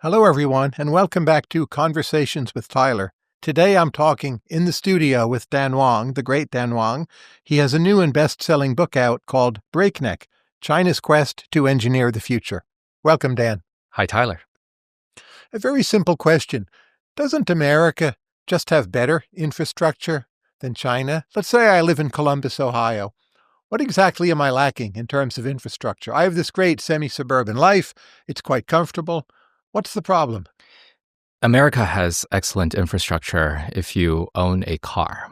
Hello, everyone, and welcome back to Conversations with Tyler. Today I'm talking in the studio with Dan Wang, the great Dan Wang. He has a new and best-selling book out called Breakneck, China's Quest to Engineer the Future. Welcome, Dan. Hi, Tyler. A very simple question. Doesn't America just have better infrastructure than China? Let's say I live in Columbus, Ohio. What exactly am I lacking in terms of infrastructure? I have this great semi-suburban life. It's quite comfortable. What's the problem? America has excellent infrastructure if you own a car.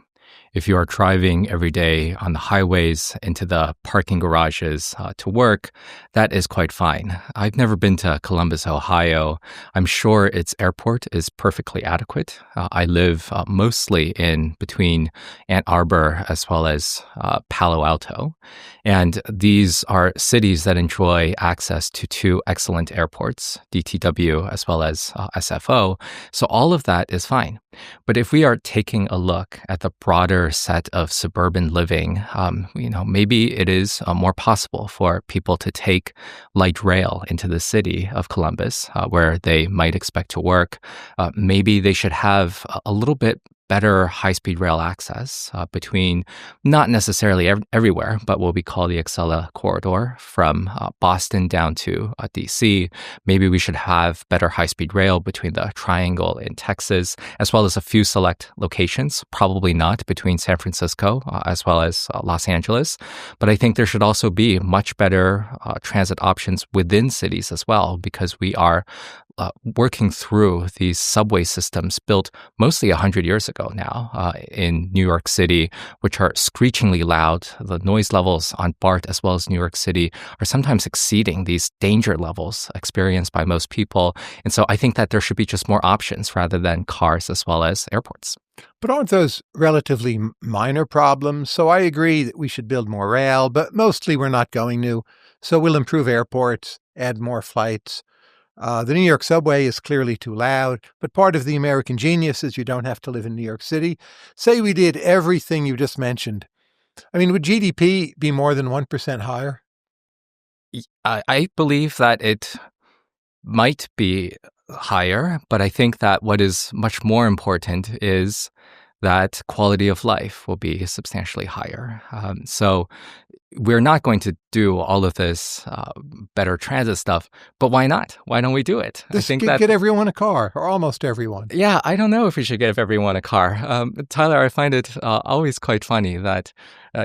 If you are driving every day on the highways into the parking garages to work, that is quite fine. I've never been to Columbus, Ohio. I'm sure its airport is perfectly adequate. I live mostly in between Ann Arbor as well as Palo Alto. And these are cities that enjoy access to two excellent airports, DTW as well as SFO. So all of that is fine. But if we are taking a look at the broader set of suburban living, maybe it is more possible for people to take light rail into the city of Columbus, where they might expect to work. Maybe they should have a little bit better high-speed rail access between, not necessarily everywhere, but what we call the Acela corridor from Boston down to D.C. Maybe we should have better high-speed rail between the Triangle in Texas, as well as a few select locations, probably not between San Francisco as well as Los Angeles. But I think there should also be much better transit options within cities as well, because we are working through these subway systems built mostly 100 years ago now in New York City, which are screechingly loud. The noise levels on BART as well as New York City are sometimes exceeding these danger levels experienced by most people. And so I think that there should be just more options rather than cars as well as airports. But aren't those relatively minor problems? So I agree that we should build more rail, but mostly we're not going to. So we'll improve airports, add more flights. The New York subway is clearly too loud, but part of the American genius is you don't have to live in New York City. Say we did everything you just mentioned. I mean, would GDP be more than 1% higher? I believe that it might be higher, but I think that what is much more important is that quality of life will be substantially higher. So we're not going to do all of this better transit stuff, but why not? Why don't we do it? I think that get everyone a car, or almost everyone. Yeah, I don't know if we should give everyone a car. Tyler, I find it always quite funny that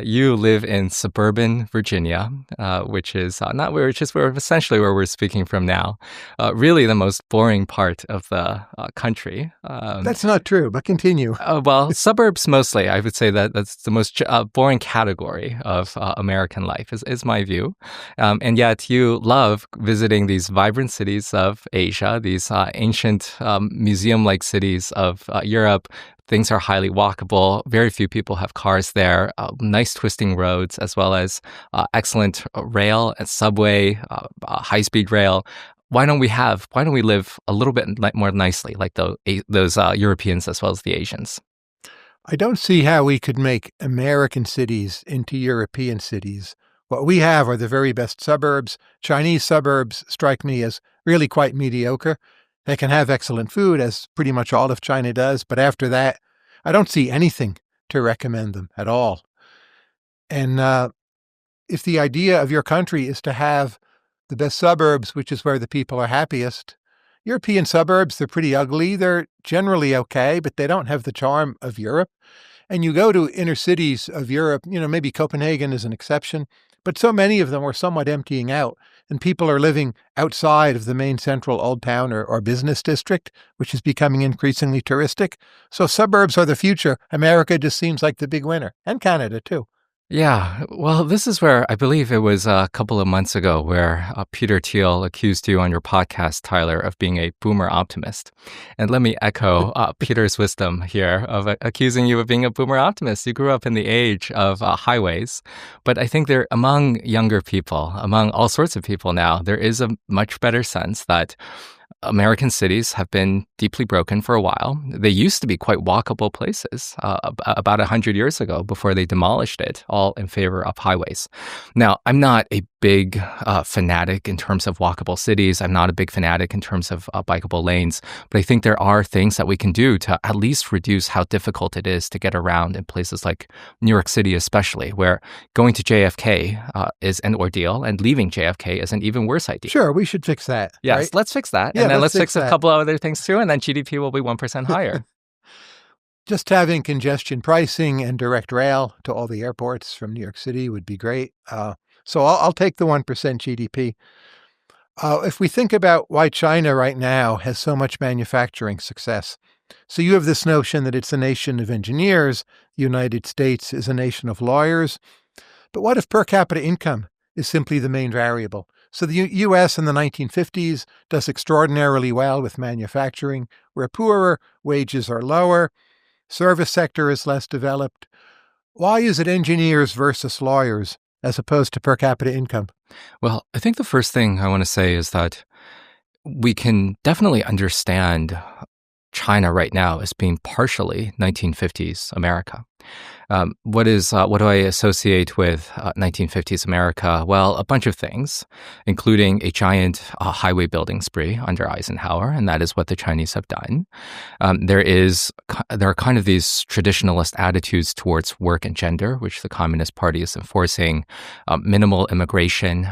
you live in suburban Virginia, which is essentially where we're speaking from now. Really, the most boring part of the country. That's not true, but continue. Well, suburbs mostly. I would say that's the most boring category of American life, is my view. And yet you love visiting these vibrant cities of Asia, these ancient museum-like cities of Europe. Things are highly walkable. Very few people have cars there. Nice twisting roads, as well as excellent rail and subway, high-speed rail. Why don't we live a little bit more nicely, like those Europeans as well as the Asians? I don't see how we could make American cities into European cities. What we have are the very best suburbs. Chinese suburbs strike me as really quite mediocre. They can have excellent food, as pretty much all of China does, but after that, I don't see anything to recommend them at all. And if the idea of your country is to have the best suburbs, which is where the people are happiest, European suburbs, they're pretty ugly. They're generally okay, but they don't have the charm of Europe. And you go to inner cities of Europe, maybe Copenhagen is an exception, but so many of them are somewhat emptying out, and people are living outside of the main central old town or business district, which is becoming increasingly touristic. So suburbs are the future. America just seems like the big winner, and Canada too. Yeah, well, this is where I believe it was a couple of months ago where Peter Thiel accused you on your podcast, Tyler, of being a boomer optimist. And let me echo Peter's wisdom here of accusing you of being a boomer optimist. You grew up in the age of highways, but I think among younger people, among all sorts of people now, there is a much better sense that American cities have been deeply broken for a while. They used to be quite walkable places about 100 years ago before they demolished it, all in favor of highways. Now, I'm not a big fanatic in terms of walkable cities. I'm not a big fanatic in terms of bikeable lanes. But I think there are things that we can do to at least reduce how difficult it is to get around in places like New York City, especially, where going to JFK is an ordeal and leaving JFK is an even worse idea. Sure, we should fix that. Yes, right? let's fix that. Yeah, And then let's fix fix a that. couple of other things too. And then GDP will be 1% higher. Just having congestion pricing and direct rail to all the airports from New York City would be great. So I'll take the 1% GDP. If we think about why China right now has so much manufacturing success, so you have this notion that it's a nation of engineers, the United States is a nation of lawyers. But what if per capita income is simply the main variable? So the U.S. in the 1950s does extraordinarily well with manufacturing. We're poorer, wages are lower, service sector is less developed. Why is it engineers versus lawyers as opposed to per capita income? Well, I think the first thing I want to say is that we can definitely understand China right now as being partially 1950s America. What do I associate with 1950s America? Well, a bunch of things, including a giant highway building spree under Eisenhower, and that is what the Chinese have done. There are kind of these traditionalist attitudes towards work and gender, which the Communist Party is enforcing, minimal immigration,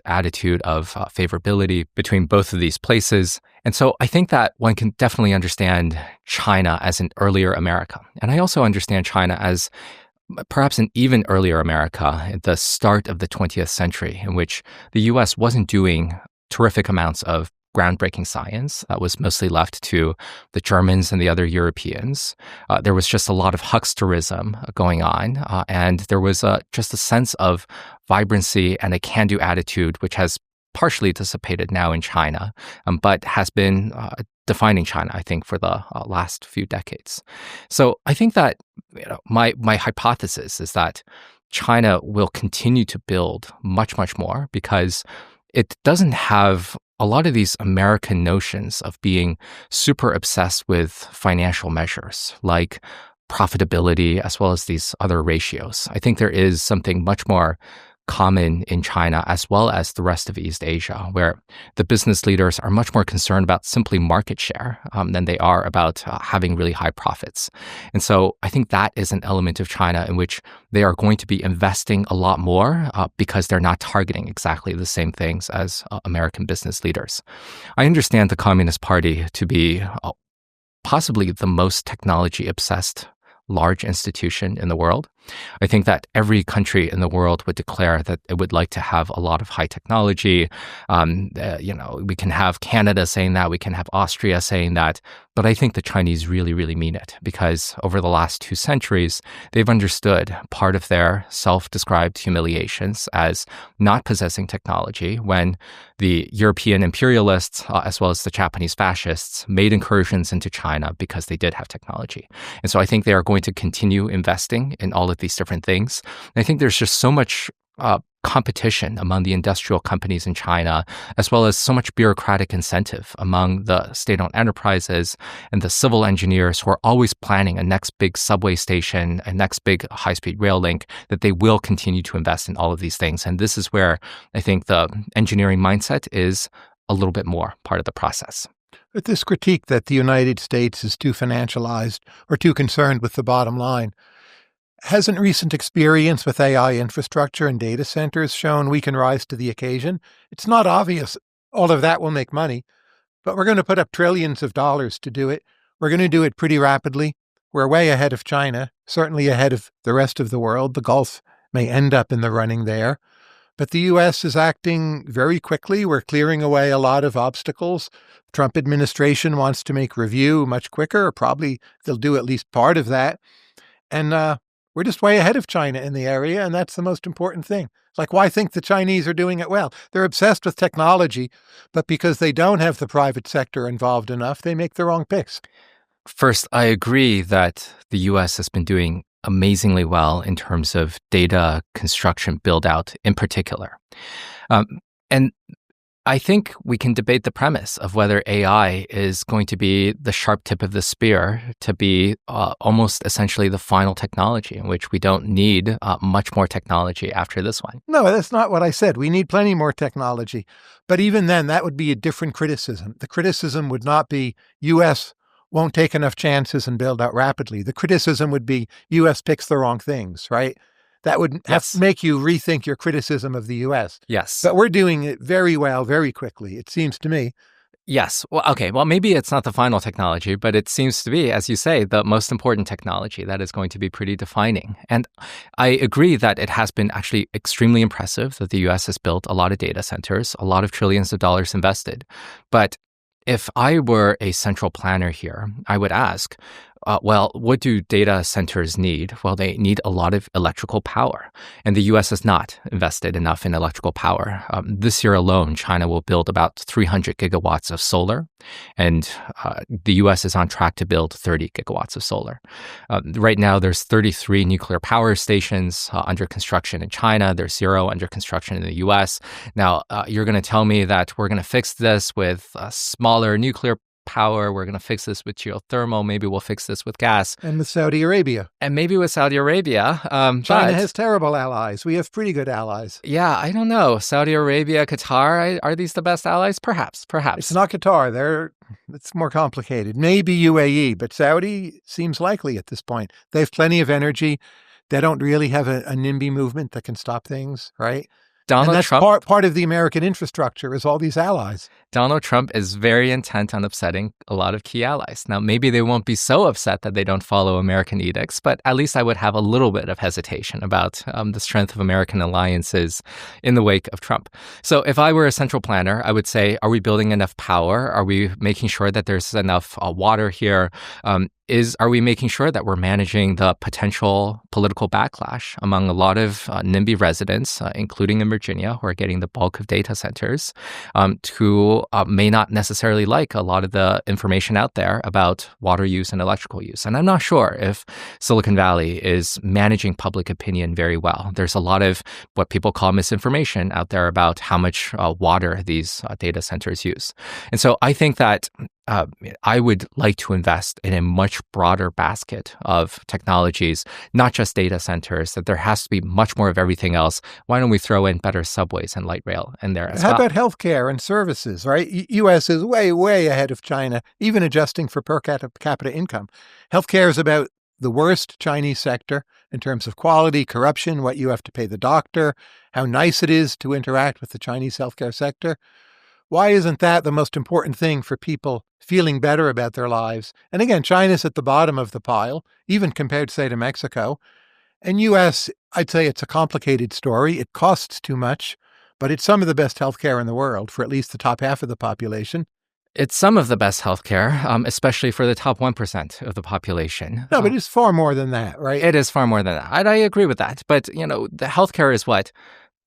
attitude of favorability between both of these places. And so I think that one can definitely understand China as an earlier America. And I also understand China as perhaps an even earlier America at the start of the 20th century, in which the US wasn't doing terrific amounts of groundbreaking science. That was mostly left to the Germans and the other Europeans. There was just a lot of hucksterism going on, and there was just a sense of vibrancy and a can-do attitude, which has partially dissipated now in China, but has been defining China, I think, for the last few decades. So I think that my hypothesis is that China will continue to build much, much more because it doesn't have a lot of these American notions of being super obsessed with financial measures like profitability as well as these other ratios. I think there is something much more common in China as well as the rest of East Asia, where the business leaders are much more concerned about simply market share than they are about having really high profits. And so I think that is an element of China in which they are going to be investing a lot more because they're not targeting exactly the same things as American business leaders. I understand the Communist Party to be possibly the most technology-obsessed large institution in the world. I think that every country in the world would declare that it would like to have a lot of high technology. We can have Canada saying that, we can have Austria saying that, but I think the Chinese really, really mean it because over the last 2 centuries, they've understood part of their self-described humiliations as not possessing technology when the European imperialists, as well as the Japanese fascists, made incursions into China because they did have technology. And so I think they are going to continue investing in all of these different things. And I think there's just so much competition among the industrial companies in China, as well as so much bureaucratic incentive among the state-owned enterprises and the civil engineers who are always planning a next big subway station, a next big high-speed rail link, that they will continue to invest in all of these things. And this is where I think the engineering mindset is a little bit more part of the process. But this critique that the United States is too financialized or too concerned with the bottom line, hasn't recent experience with AI infrastructure and data centers shown we can rise to the occasion? It's not obvious all of that will make money, but we're going to put up trillions of dollars to do it. We're going to do it pretty rapidly. We're way ahead of China, certainly ahead of the rest of the world. The Gulf may end up in the running there. But the U.S. is acting very quickly. We're clearing away a lot of obstacles. Trump administration wants to make review much quicker. Probably they'll do at least part of that. And we're just way ahead of China in the area, and that's the most important thing. Like, why think the Chinese are doing it well? They're obsessed with technology, but because they don't have the private sector involved enough, they make the wrong picks. First, I agree that the U.S. has been doing amazingly well in terms of data construction build-out in particular. And I think we can debate the premise of whether AI is going to be the sharp tip of the spear to be almost essentially the final technology, in which we don't need much more technology after this one. No, that's not what I said. We need plenty more technology. But even then, that would be a different criticism. The criticism would not be U.S. won't take enough chances and build out rapidly. The criticism would be U.S. picks the wrong things, right? That would have to make you rethink your criticism of the U.S. Yes. But we're doing it very well, very quickly, it seems to me. Yes. Well, okay. Well, maybe it's not the final technology, but it seems to be, as you say, the most important technology that is going to be pretty defining. And I agree that it has been actually extremely impressive that the U.S. has built a lot of data centers, a lot of trillions of dollars invested. But if I were a central planner here, I would ask, well, what do data centers need? Well, they need a lot of electrical power. And the U.S. has not invested enough in electrical power. This year alone, China will build about 300 gigawatts of solar. And the U.S. is on track to build 30 gigawatts of solar. Right now, there's 33 nuclear power stations under construction in China. There's 0 under construction in the U.S. Now, you're going to tell me that we're going to fix this with smaller nuclear power. We're going to fix this with geothermal. Maybe we'll fix this with gas. And with Saudi Arabia. And maybe with Saudi Arabia. China has terrible allies. We have pretty good allies. Yeah, I don't know. Saudi Arabia, Qatar, are these the best allies? Perhaps. It's not Qatar. It's more complicated. Maybe UAE, but Saudi seems likely at this point. They have plenty of energy. They don't really have a NIMBY movement that can stop things, right? Donald Trump, part of the American infrastructure is all these allies. Donald Trump is very intent on upsetting a lot of key allies. Now, maybe they won't be so upset that they don't follow American edicts, but at least I would have a little bit of hesitation about the strength of American alliances in the wake of Trump. So if I were a central planner, I would say, are we building enough power? Are we making sure that there's enough water here? Are we making sure that we're managing the potential political backlash among a lot of NIMBY residents, including in Virginia, who are getting the bulk of data centers, who may not necessarily like a lot of the information out there about water use and electrical use? And I'm not sure if Silicon Valley is managing public opinion very well. There's a lot of what people call misinformation out there about how much water these data centers use. And so I think that I would like to invest in a much broader basket of technologies, not just data centers, that there has to be much more of everything else. Why don't we throw in better subways and light rail in there as well? How about healthcare and services, right? U.S. is way, way ahead of China, even adjusting for per capita income. Healthcare is about the worst Chinese sector in terms of quality, corruption, what you have to pay the doctor, how nice it is to interact with the Chinese healthcare sector. Why isn't that the most important thing for people feeling better about their lives? And again, China's at the bottom of the pile, even compared, say, to Mexico. And U.S., I'd say it's a complicated story. It costs too much, but it's some of the best healthcare in the world for at least the top half of the population. It's some of the best healthcare, especially for the top 1% of the population. No, but it's far more than that, right? It is far more than that. I agree with that. But, the healthcare is what?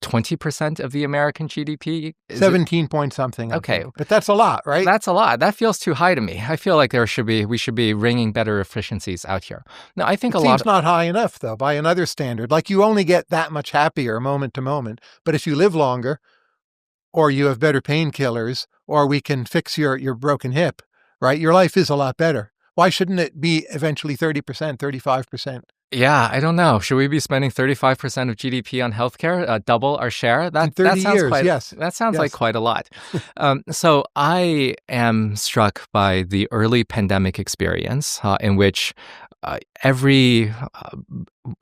20% of the American GDP? 17 point something. Okay. But that's a lot, right? That's a lot. That feels too high to me. I feel like we should be wringing better efficiencies out here. Now, I think it seems not high enough, though, by another standard. Like, you only get that much happier moment to moment. But if you live longer, or you have better painkillers, or we can fix your broken hip, right? Your life is a lot better. Why shouldn't it be eventually 30%, 35%? Yeah, I don't know. Should we be spending 35% of GDP on healthcare, double our share? In 30 years, yes. That sounds like quite a lot. So I am struck by the early pandemic experience in which every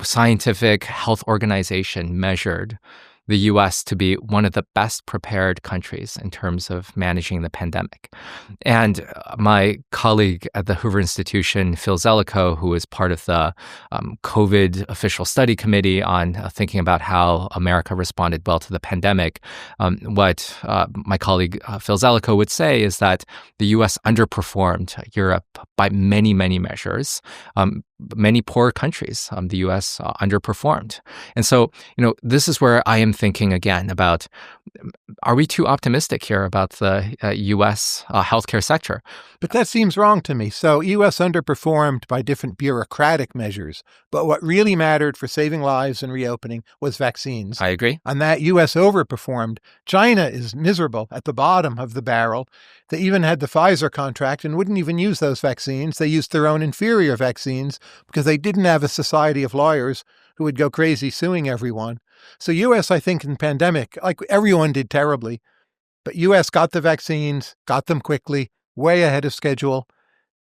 scientific health organization measured the U.S. to be one of the best prepared countries in terms of managing the pandemic. And my colleague at the Hoover Institution, Phil Zelikow, who is part of the COVID official study committee on thinking about how America responded well to the pandemic, what my colleague Phil Zelikow would say is that the U.S. underperformed Europe by many, many measures many poor countries. The U.S. Underperformed. And so, this is where I am thinking again about, are we too optimistic here about the U.S. Healthcare sector? But that seems wrong to me. So U.S. underperformed by different bureaucratic measures. But what really mattered for saving lives and reopening was vaccines. I agree. On that, U.S. overperformed. China is miserable at the bottom of the barrel. They even had the Pfizer contract and wouldn't even use those vaccines. They used their own inferior vaccines because they didn't have a society of lawyers who would go crazy suing everyone. So U.S., I think, in pandemic, like everyone did terribly. But U.S. got the vaccines, got them quickly, way ahead of schedule,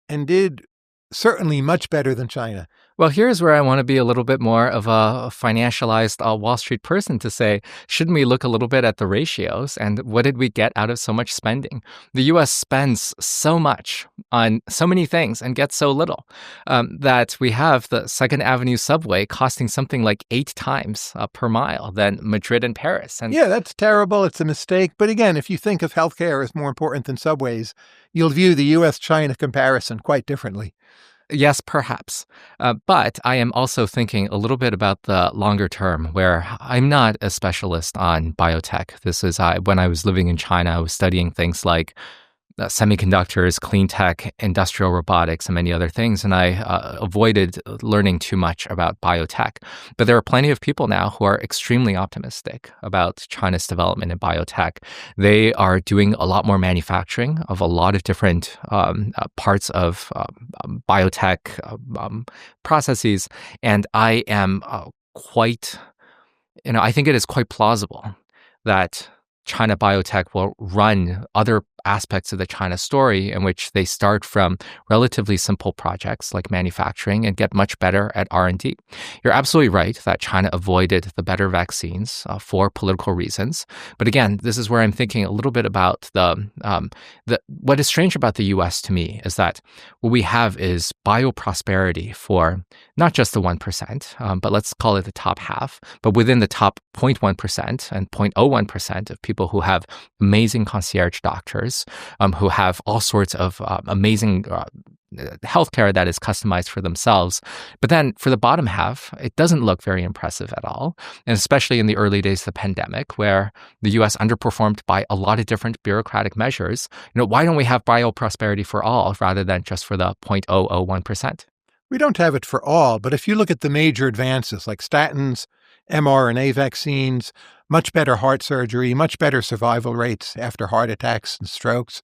and did certainly much better than China. Well, here's where I want to be a little bit more of a financialized Wall Street person to say, shouldn't we look a little bit at the ratios and what did we get out of so much spending? The U.S. spends so much on so many things and gets so little that we have the Second Avenue subway costing something like 8 times per mile than Madrid and Paris. And yeah, that's terrible. It's a mistake. But again, if you think of healthcare as more important than subways, you'll view the U.S.-China comparison quite differently. Yes, perhaps. But I am also thinking a little bit about the longer term, where I'm not a specialist on biotech. This is when I was living in China, I was studying things like semiconductors, clean tech, industrial robotics, and many other things. And I avoided learning too much about biotech. But there are plenty of people now who are extremely optimistic about China's development in biotech. They are doing a lot more manufacturing of a lot of different parts of biotech processes. And I am quite, I think it is quite plausible that China biotech will run other aspects of the China story in which they start from relatively simple projects like manufacturing and get much better at R&D. You're absolutely right that China avoided the better vaccines for political reasons. But again, this is where I'm thinking a little bit about what is strange about the U.S. to me is that what we have is bioprosperity for not just the 1%, but let's call it the top half, but within the top 0.1% and 0.01% of people who have amazing concierge doctors, who have all sorts of amazing healthcare that is customized for themselves. But then for the bottom half, it doesn't look very impressive at all. And especially in the early days of the pandemic, where the U.S. underperformed by a lot of different bureaucratic measures, why don't we have bioprosperity for all rather than just for the 0.001%? We don't have it for all, but if you look at the major advances like statins, mRNA vaccines, much better heart surgery, much better survival rates after heart attacks and strokes,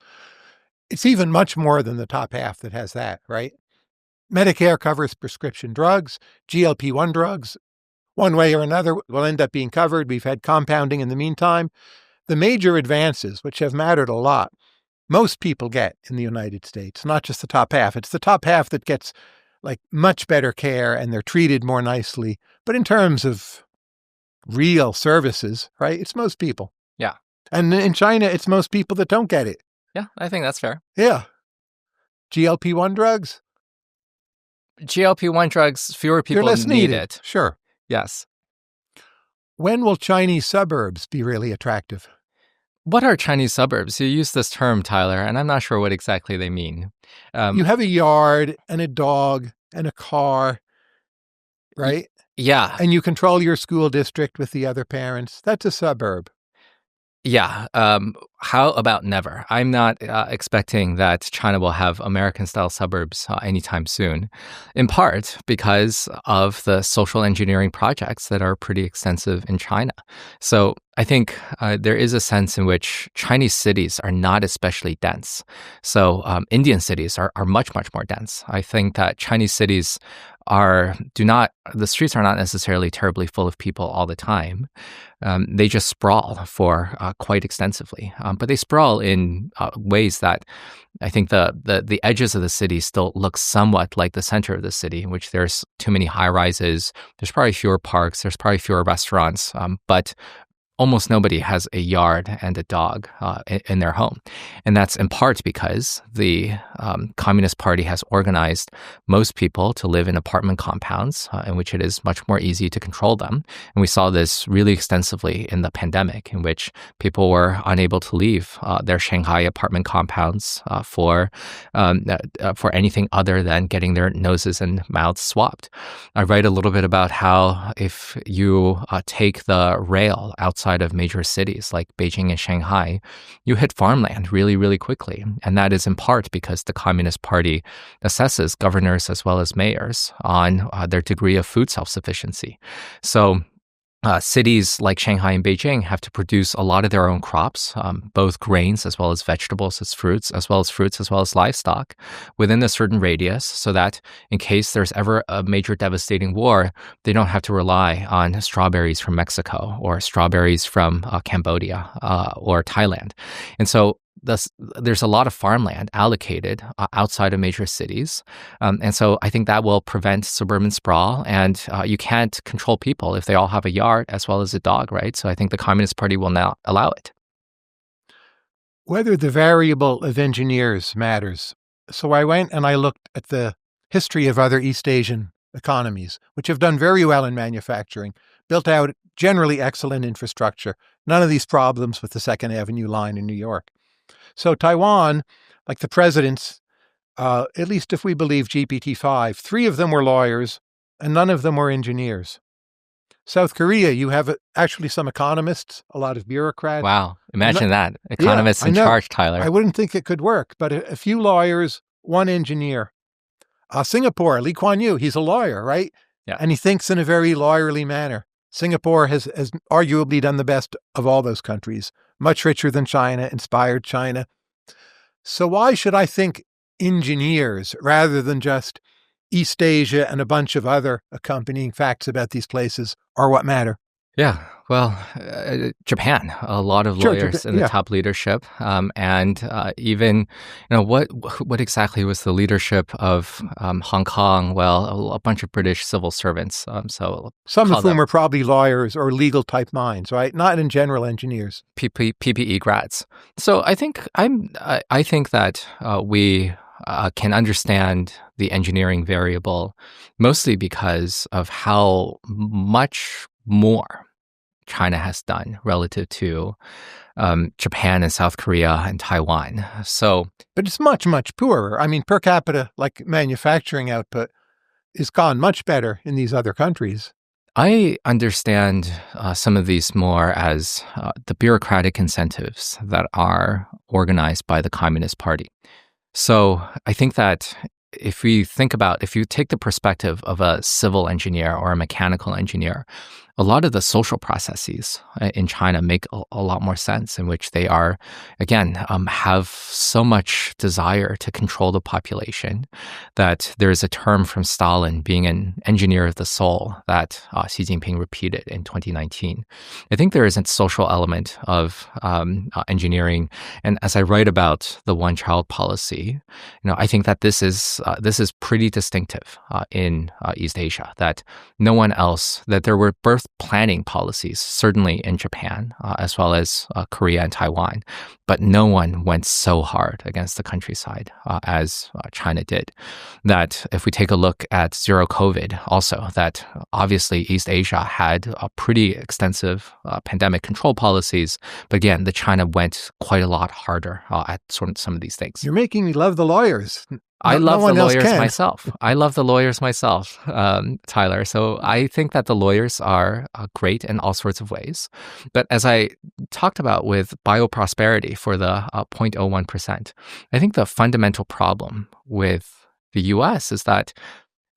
it's even much more than the top half that has that, right? Medicare covers prescription drugs, GLP-1 drugs, one way or another will end up being covered. We've had compounding in the meantime. The major advances, which have mattered a lot, most people get in the United States, not just the top half. It's the top half that gets like much better care and they're treated more nicely. But in terms of real services, right, it's most people. Yeah. And in China, it's most people that don't get it. Yeah, I think that's fair. Yeah. GLP-1 drugs? GLP-1 drugs, fewer people need it. Sure. Yes. When will Chinese suburbs be really attractive? What are Chinese suburbs? You use this term, Tyler, and I'm not sure what exactly they mean. You have a yard and a dog and a car, right? Yeah. And you control your school district with the other parents. That's a suburb. Yeah. How about never? I'm not expecting that China will have American-style suburbs anytime soon, in part because of the social engineering projects that are pretty extensive in China. So I think there is a sense in which Chinese cities are not especially dense. So Indian cities are much, much more dense. I think that Chinese cities the streets are not necessarily terribly full of people all the time. They just sprawl for quite extensively. But they sprawl in ways that I think the edges of the city still look somewhat like the center of the city, in which there's too many high rises. There's probably fewer parks. There's probably fewer restaurants. But almost nobody has a yard and a dog in their home. And that's in part because the Communist Party has organized most people to live in apartment compounds in which it is much more easy to control them. And we saw this really extensively in the pandemic, in which people were unable to leave their Shanghai apartment compounds for anything other than getting their noses and mouths swabbed. I write a little bit about how if you take the rail outside of major cities like Beijing and Shanghai, you hit farmland really, really quickly. And that is in part because the Communist Party assesses governors as well as mayors on their degree of food self-sufficiency. So cities like Shanghai and Beijing have to produce a lot of their own crops, both grains as well as vegetables, as fruits as well as livestock, within a certain radius, so that in case there's ever a major devastating war, they don't have to rely on strawberries from Mexico or strawberries from Cambodia or Thailand. And so there's a lot of farmland allocated outside of major cities. And so I think that will prevent suburban sprawl. And you can't control people if they all have a yard as well as a dog, right? So I think the Communist Party will now allow it. Whether the variable of engineers matters. So I went and I looked at the history of other East Asian economies, which have done very well in manufacturing, built out generally excellent infrastructure. None of these problems with the Second Avenue line in New York. So Taiwan, like the presidents, at least if we believe GPT-5, 3 of them were lawyers and none of them were engineers. South Korea, you have actually some economists, a lot of bureaucrats. Wow. Imagine that. Economists in charge, Tyler. I wouldn't think it could work, but a few lawyers, 1 engineer. Singapore, Lee Kuan Yew, he's a lawyer, right? Yeah. And he thinks in a very lawyerly manner. Singapore has arguably done the best of all those countries, much richer than China, inspired China. So why should I think engineers rather than just East Asia and a bunch of other accompanying facts about these places are what matter? Yeah, well, Japan, a lot of lawyers in the top leadership, and even, what exactly was the leadership of Hong Kong? Well, a bunch of British civil servants. So some of whom are probably lawyers or legal type minds, right? Not in general engineers. PPE grads. So I think that we can understand the engineering variable mostly because of how much more China has done relative to Japan and South Korea and Taiwan. But it's much, much poorer. I mean, per capita, like manufacturing output, is gone much better in these other countries. I understand some of these more as the bureaucratic incentives that are organized by the Communist Party. So I think that if you take the perspective of a civil engineer or a mechanical engineer, a lot of the social processes in China make a lot more sense, in which they are, again, have so much desire to control the population that there is a term from Stalin, being an engineer of the soul, that Xi Jinping repeated in 2019. I think there is a social element of engineering, and as I write about the one-child policy, I think that this is pretty distinctive in East Asia. That no one else, that there were birth planning policies, certainly in Japan, as well as Korea and Taiwan, but no one went so hard against the countryside as China did. That if we take a look at zero COVID also, that obviously East Asia had pretty extensive pandemic control policies, but again, the China went quite a lot harder at some of these things. You're making me love the lawyers. I love the lawyers myself. I love the lawyers myself, Tyler. So I think that the lawyers are great in all sorts of ways. But as I talked about with bioprosperity for the 0.01%, I think the fundamental problem with the U.S. is that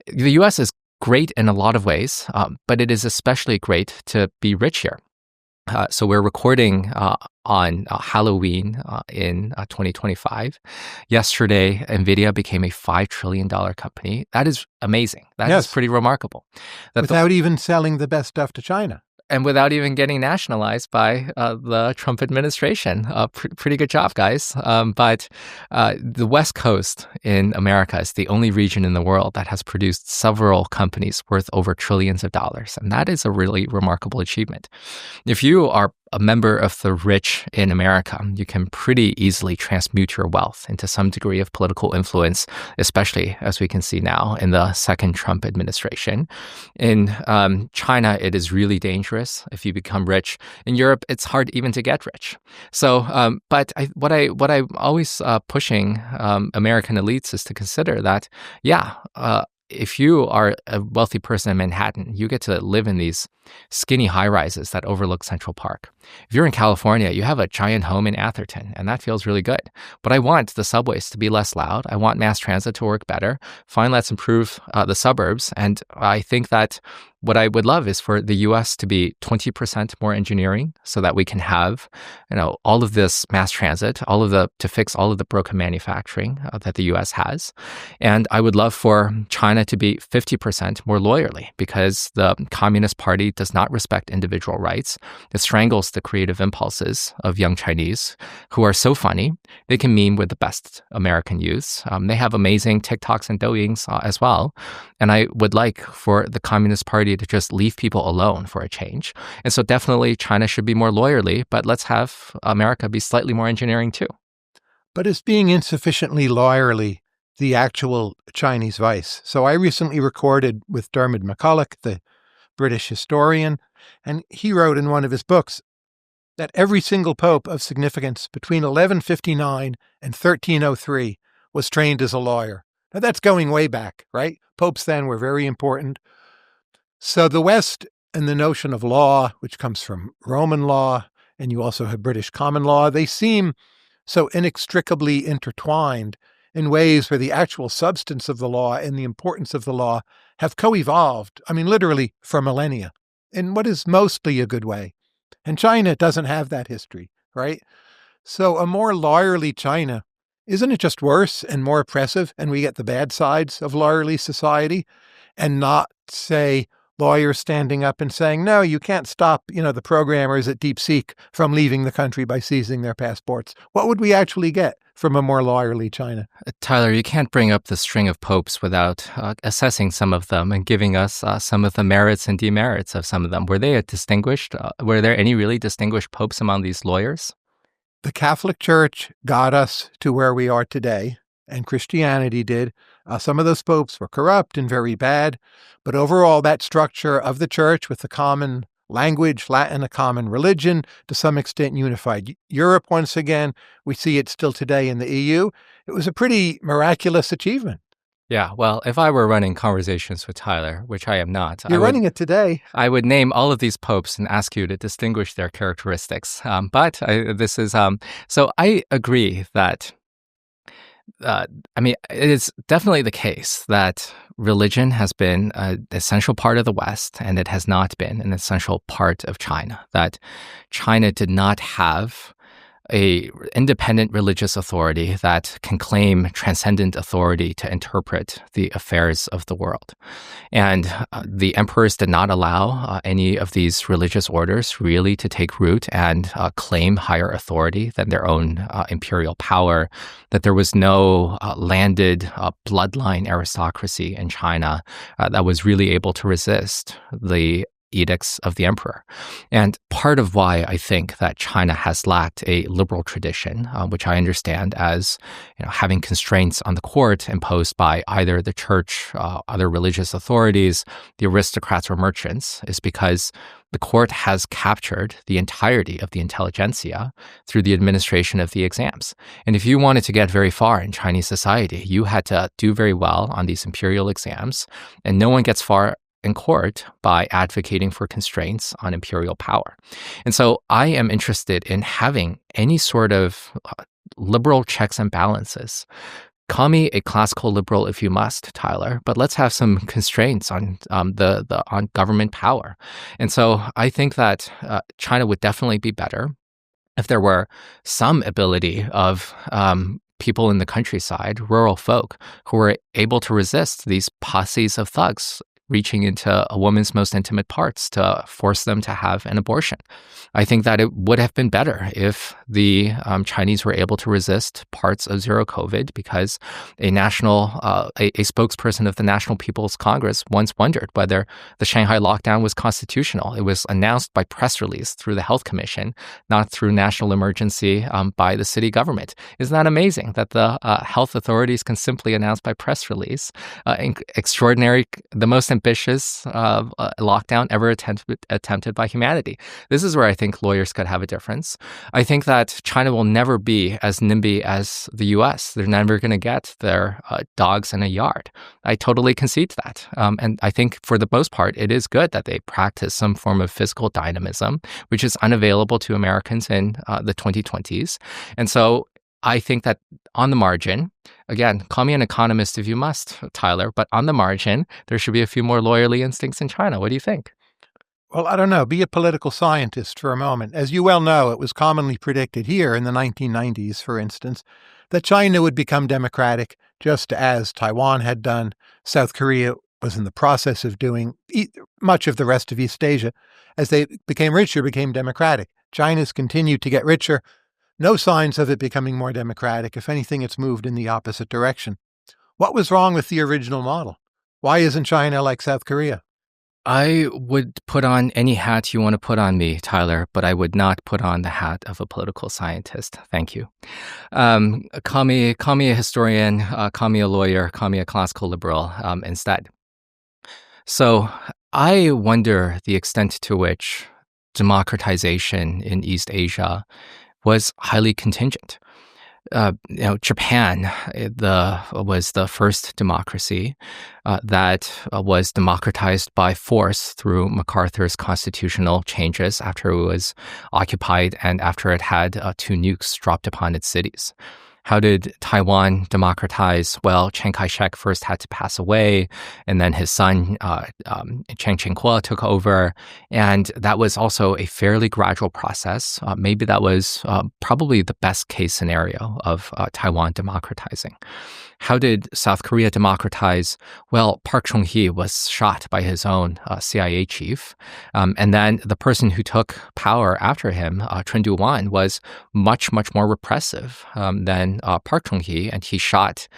the U.S. is great in a lot of ways, but it is especially great to be rich here. So we're recording on Halloween in 2025. Yesterday, NVIDIA became a $5 trillion company. That is amazing. That is pretty remarkable. Without even selling the best stuff to China. And without even getting nationalized by the Trump administration. Pretty good job, guys. But the West Coast in America is the only region in the world that has produced several companies worth over trillions of dollars. And that is a really remarkable achievement. If you are a member of the rich in America, you can pretty easily transmute your wealth into some degree of political influence, especially as we can see now in the second Trump administration. In China, it is really dangerous if you become rich. In Europe, it's hard even to get rich. So, what I'm always pushing American elites is to consider that, if you are a wealthy person in Manhattan, you get to live in these skinny high-rises that overlook Central Park. If you're in California, you have a giant home in Atherton, and that feels really good. But I want the subways to be less loud. I want mass transit to work better. Fine, let's improve the suburbs. And I think that what I would love is for the U.S. to be 20% more engineering so that we can have, all of this mass transit, to fix all of the broken manufacturing that the U.S. has. And I would love for China to be 50% more lawyerly, because the Communist Party does not respect individual rights. It strangles the creative impulses of young Chinese who are so funny. They can meme with the best American youths. They have amazing TikToks and Douyins as well. And I would like for the Communist Party to just leave people alone for a change. And so definitely China should be more lawyerly, but let's have America be slightly more engineering too. But is being insufficiently lawyerly the actual Chinese vice? So I recently recorded with Dermot McCulloch, the British historian, and he wrote in one of his books that every single pope of significance between 1159 and 1303 was trained as a lawyer. Now that's going way back, right? Popes then were very important. So the West and the notion of law, which comes from Roman law, and you also have British common law, they seem so inextricably intertwined in ways where the actual substance of the law and the importance of the law have co-evolved, literally for millennia, in what is mostly a good way. And China doesn't have that history, right? So a more lawyerly China, isn't it just worse and more oppressive, and we get the bad sides of lawyerly society, and not, say, lawyers standing up and saying, no, you can't stop, the programmers at DeepSeek from leaving the country by seizing their passports? What would we actually get from a more lawyerly China? Tyler, you can't bring up the string of popes without assessing some of them and giving us some of the merits and demerits of some of them. Were there any really distinguished popes among these lawyers? The Catholic Church got us to where we are today, and Christianity did. Some of those popes were corrupt and very bad, but overall that structure of the church with the common language, Latin, a common religion, to some extent unified Europe once again. We see it still today in the EU. It was a pretty miraculous achievement. Yeah, well, if I were running conversations with Tyler, which I am not. You're running it today. I would name all of these popes and ask you to distinguish their characteristics. So I agree that it is definitely the case that religion has been an essential part of the West, and it has not been an essential part of China. That China did not have a independent religious authority that can claim transcendent authority to interpret the affairs of the world. And the emperors did not allow any of these religious orders really to take root and claim higher authority than their own imperial power, that there was no landed bloodline aristocracy in China that was really able to resist the edicts of the emperor. And part of why I think that China has lacked a liberal tradition, which I understand as having constraints on the court imposed by either the church, other religious authorities, the aristocrats or merchants, is because the court has captured the entirety of the intelligentsia through the administration of the exams. And if you wanted to get very far in Chinese society, you had to do very well on these imperial exams, and no one gets far in court by advocating for constraints on imperial power. And so I am interested in having any sort of liberal checks and balances. Call me a classical liberal if you must, Tyler, but let's have some constraints on on government power. And so I think that China would definitely be better if there were some ability of people in the countryside, rural folk, who were able to resist these posses of thugs reaching into a woman's most intimate parts to force them to have an abortion. I think that it would have been better if the Chinese were able to resist parts of zero COVID, because a spokesperson of the National People's Congress once wondered whether the Shanghai lockdown was constitutional. It was announced by press release through the Health Commission, not through national emergency by the city government. Isn't that amazing that the health authorities can simply announce by press release extraordinary, the most ambitious lockdown ever attempted by humanity? This is where I think lawyers could have a difference. I think that China will never be as NIMBY as the U.S. They're never going to get their dogs in a yard. I totally concede to that. And I think for the most part, it is good that they practice some form of physical dynamism, which is unavailable to Americans in the 2020s. And so I think that on the margin, again, call me an economist if you must, Tyler, but on the margin, there should be a few more lawyerly instincts in China. What do you think? Well, I don't know. Be a political scientist for a moment. As you well know, it was commonly predicted here in the 1990s, for instance, that China would become democratic, just as Taiwan had done. South Korea was in the process of doing. Much of the rest of East Asia, as they became richer, became democratic. China's continued to get richer. No signs of it becoming more democratic. If anything, it's moved in the opposite direction. What was wrong with the original model? Why isn't China like South Korea? I would put on any hat you want to put on me, Tyler, but I would not put on the hat of a political scientist. Thank you. Call me a historian, call me a lawyer, call me a classical liberal instead. So I wonder the extent to which democratization in East Asia was highly contingent. Japan was the first democracy that was democratized by force through MacArthur's constitutional changes after it was occupied and after it had 2 nukes dropped upon its cities. How did Taiwan democratize? Well, Chiang Kai-shek first had to pass away, and then his son, Chiang Ching-kuo, took over. And that was also a fairly gradual process. Maybe that was probably the best case scenario of Taiwan democratizing. How did South Korea democratize? Well, Park Chung-hee was shot by his own CIA chief. And then the person who took power after him, Chun Doo-hwan, was much, much more repressive than Park Chung-hee, and he shot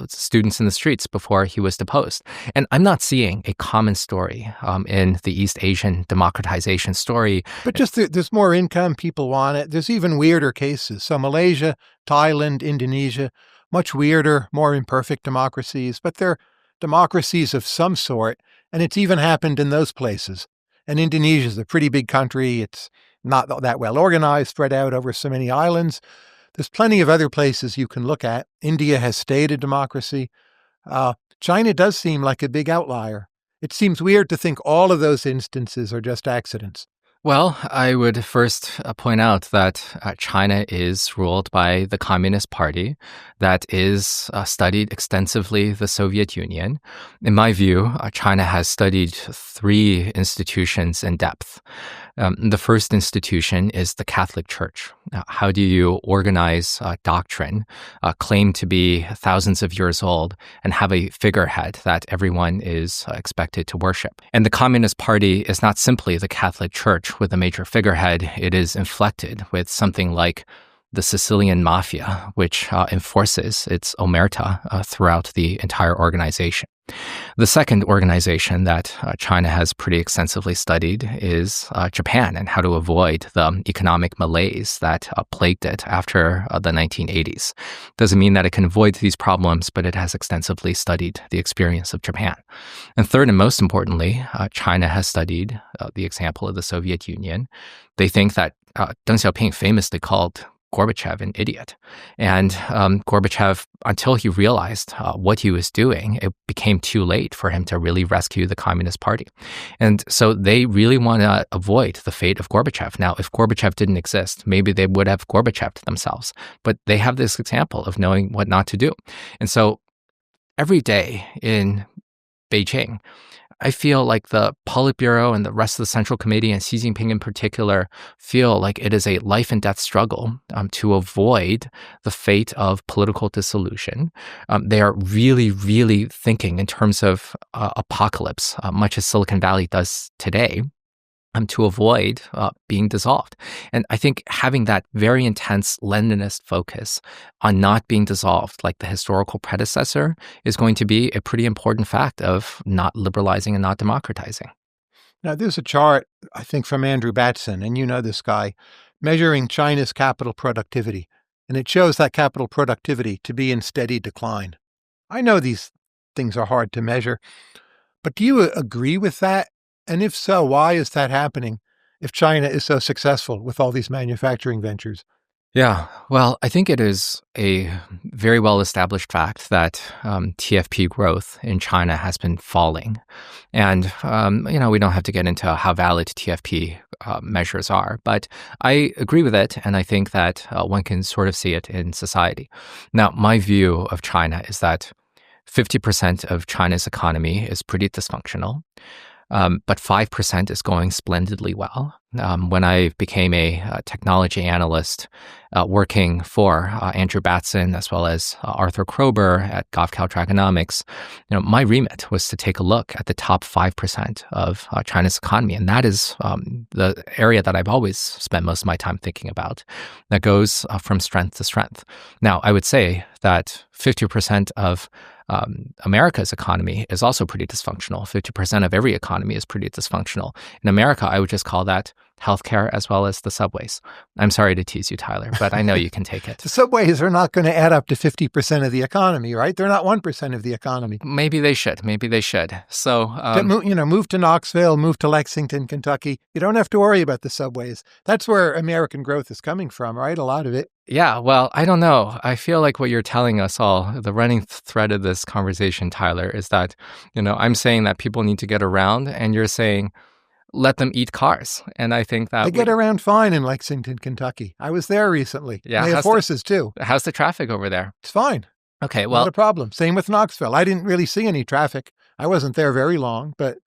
students in the streets before he was deposed. And I'm not seeing a common story in the East Asian democratization story. But just there's more income, people want it. There's even weirder cases. So Malaysia, Thailand, Indonesia, much weirder, more imperfect democracies, but they're democracies of some sort, and it's even happened in those places. And Indonesia is a pretty big country. It's not that well organized, spread out over so many islands. There's plenty of other places you can look at. India has stayed a democracy. China does seem like a big outlier. It seems weird to think all of those instances are just accidents. Well, I would first point out that China is ruled by the Communist Party that is studied extensively the Soviet Union. In my view, China has studied 3 institutions in depth. The first institution is the Catholic Church. How do you organize doctrine, claim to be thousands of years old, and have a figurehead that everyone is expected to worship? And the Communist Party is not simply the Catholic Church with a major figurehead. It is inflected with something like the Sicilian Mafia, which enforces its omerta throughout the entire organization. The second organization that China has pretty extensively studied is Japan, and how to avoid the economic malaise that plagued it after the 1980s. Doesn't mean that it can avoid these problems, but it has extensively studied the experience of Japan. And third, and most importantly, China has studied the example of the Soviet Union. They think that Deng Xiaoping famously called Gorbachev an idiot. And Gorbachev, until he realized what he was doing, it became too late for him to really rescue the Communist Party. And so they really want to avoid the fate of Gorbachev. Now, if Gorbachev didn't exist, maybe they would have Gorbacheved themselves. But they have this example of knowing what not to do. And so every day in Beijing, I feel like the Politburo and the rest of the Central Committee and Xi Jinping in particular feel like it is a life and death struggle to avoid the fate of political dissolution. They are really, really thinking in terms of apocalypse, much as Silicon Valley does today. To avoid being dissolved. And I think having that very intense Leninist focus on not being dissolved, like the historical predecessor, is going to be a pretty important fact of not liberalizing and not democratizing. Now, there's a chart, I think, from Andrew Batson, and you know this guy, measuring China's capital productivity. And it shows that capital productivity to be in steady decline. I know these things are hard to measure, but do you agree with that? And if so, why is that happening if China is so successful with all these manufacturing ventures? Yeah, well, I think it is a very well-established fact that TFP growth in China has been falling. And, we don't have to get into how valid TFP measures are, but I agree with it, and I think that one can sort of see it in society. Now, my view of China is that 50% of China's economy is pretty dysfunctional. But 5% is going splendidly well. When I became a technology analyst working for Andrew Batson as well as Arthur Krober at Govcal Dragonomics, my remit was to take a look at the top 5% of China's economy. And that is the area that I've always spent most of my time thinking about. That goes from strength to strength. Now, I would say that 50% of America's economy is also pretty dysfunctional. 50% of every economy is pretty dysfunctional. In America, I would just call that healthcare as well as the subways. I'm sorry to tease you, Tyler, but I know you can take it. The subways are not going to add up to 50% of the economy, right? They're not 1% of the economy. Maybe they should. So, move to Knoxville, move to Lexington, Kentucky. You don't have to worry about the subways. That's where American growth is coming from, right? A lot of it. Yeah, well, I don't know. I feel like what you're telling us all, the running thread of this conversation, Tyler, is that, I'm saying that people need to get around, and you're saying, let them eat cars. And I think that they get around fine in Lexington, Kentucky. I was there recently. Yeah, they have horses too. How's the traffic over there? It's fine. Okay, well, not a problem. Same with Knoxville. I didn't really see any traffic. I wasn't there very long, but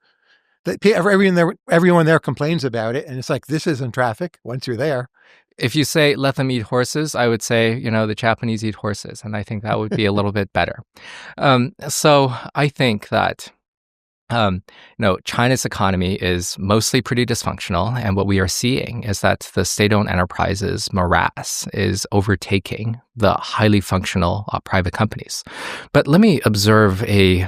everyone there complains about it. And it's like, this isn't traffic once you're there. If you say, let them eat horses, I would say, the Japanese eat horses. And I think that would be a little bit better. So I think that China's economy is mostly pretty dysfunctional, and what we are seeing is that the state-owned enterprises morass is overtaking the highly functional private companies. But let me observe a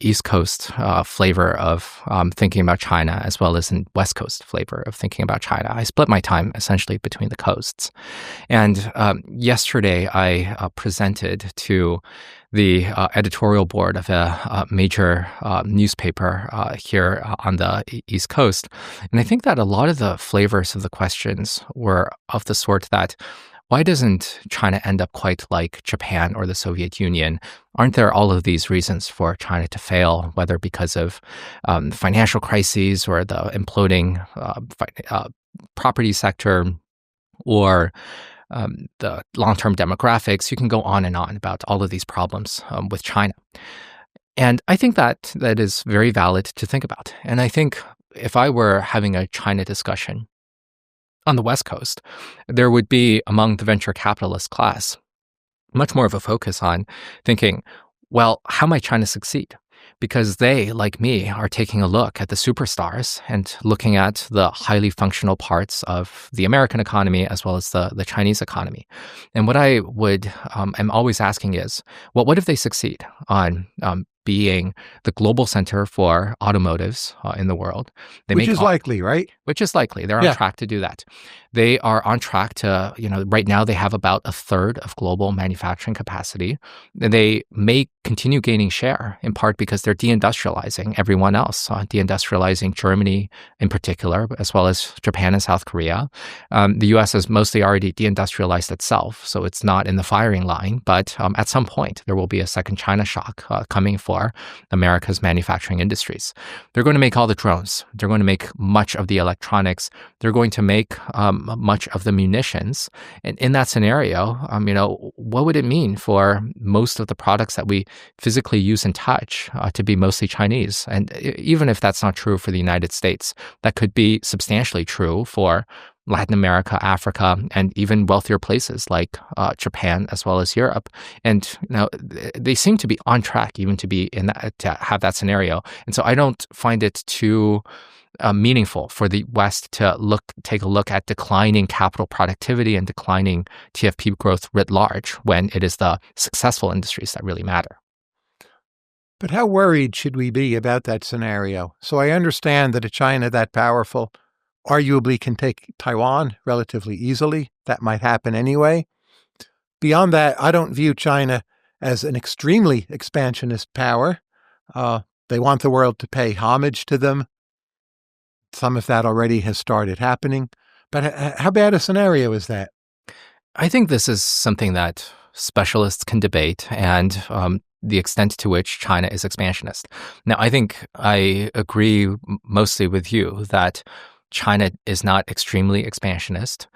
East Coast flavor of thinking about China as well as a West Coast flavor of thinking about China. I split my time essentially between the coasts. And yesterday I presented to the editorial board of a major newspaper here on the East Coast. And I think that a lot of the flavors of the questions were of the sort that, why doesn't China end up quite like Japan or the Soviet Union? Aren't there all of these reasons for China to fail, whether because of financial crises or the imploding property sector or the long-term demographics? You can go on and on about all of these problems with China. And I think that is very valid to think about. And I think if I were having a China discussion on the West Coast, there would be among the venture capitalist class much more of a focus on thinking, well, how might China succeed? Because they, like me, are taking a look at the superstars and looking at the highly functional parts of the American economy as well as the Chinese economy. And what I am always asking is, well, what if they succeed on being the global center for automotives in the world? Which is likely, right? Which is likely. They're on track to do that. They are on track to, right now they have about a third of global manufacturing capacity. They may continue gaining share in part because they're deindustrializing everyone else, deindustrializing Germany in particular, as well as Japan and South Korea. The U.S. has mostly already deindustrialized itself, so it's not in the firing line. But at some point, there will be a second China shock coming for for America's manufacturing industries. They're going to make all the drones. They're going to make much of the electronics. They're going to make much of the munitions. And in that scenario, what would it mean for most of the products that we physically use and touch to be mostly Chinese? And even if that's not true for the United States, that could be substantially true for Latin America, Africa, and even wealthier places like Japan as well as Europe. And they seem to be on track even to be in that, to have that scenario. And so I don't find it too meaningful for the West to take a look at declining capital productivity and declining TFP growth writ large when it is the successful industries that really matter. But how worried should we be about that scenario? So I understand that a China that powerful arguably can take Taiwan relatively easily. That might happen anyway. Beyond that, I don't view China as an extremely expansionist power. They want the world to pay homage to them. Some of that already has started happening. But how bad a scenario is that? I think this is something that specialists can debate, and the extent to which China is expansionist. Now, I think I agree mostly with you that China is not extremely expansionist.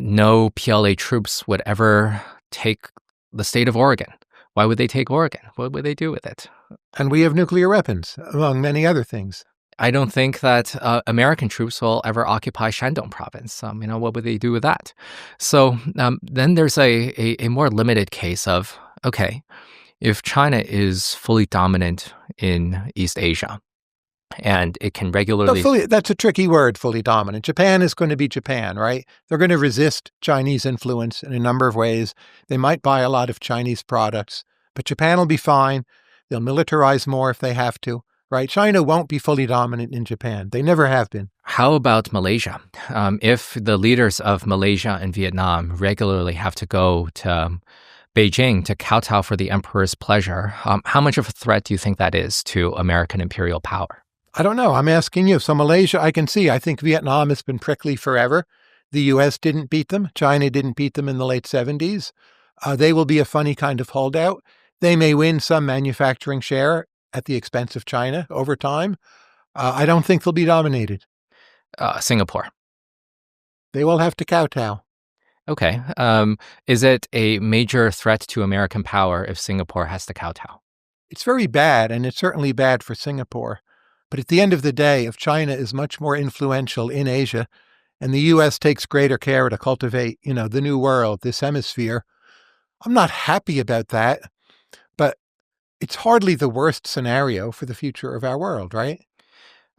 No PLA troops would ever take the state of Oregon. Why would they take Oregon? What would they do with it? And we have nuclear weapons, among many other things. I don't think that American troops will ever occupy Shandong province. What would they do with that? So then there's a more limited case of, okay, if China is fully dominant in East Asia, and it can regularly... That's a tricky word, fully dominant. Japan is going to be Japan, right? They're going to resist Chinese influence in a number of ways. They might buy a lot of Chinese products, but Japan will be fine. They'll militarize more if they have to, right? China won't be fully dominant in Japan. They never have been. How about Malaysia? If the leaders of Malaysia and Vietnam regularly have to go to Beijing to kowtow for the emperor's pleasure, how much of a threat do you think that is to American imperial power? I don't know. I'm asking you. So Malaysia, I can see. I think Vietnam has been prickly forever. The U.S. didn't beat them. China didn't beat them in the late 70s. They will be a funny kind of holdout. They may win some manufacturing share at the expense of China over time. I don't think they'll be dominated. Singapore. They will have to kowtow. Okay. Is it a major threat to American power if Singapore has to kowtow? It's very bad, and it's certainly bad for Singapore. But at the end of the day, if China is much more influential in Asia and the U.S. takes greater care to cultivate, the new world, this hemisphere, I'm not happy about that, but it's hardly the worst scenario for the future of our world, right?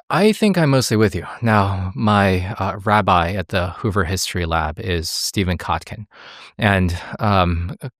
I think I'm mostly with you. Now, my rabbi at the Hoover History Lab is Stephen Kotkin. And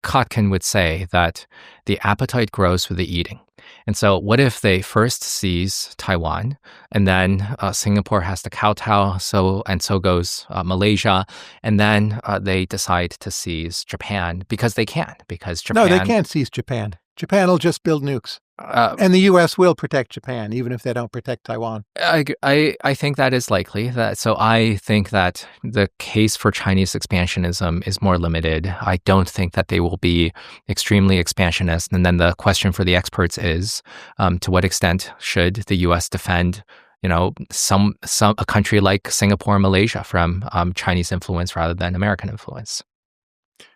Kotkin would say that the appetite grows with the eating. And so what if they first seize Taiwan, and then Singapore has to kowtow, so goes Malaysia, and then they decide to seize Japan because they can, because Japan... No, they can't seize Japan. Japan will just build nukes. And the U.S. will protect Japan, even if they don't protect Taiwan. I think that is likely. So I think that the case for Chinese expansionism is more limited. I don't think that they will be extremely expansionist. And then the question for the experts is, to what extent should the U.S. defend, a country like Singapore and Malaysia from Chinese influence rather than American influence?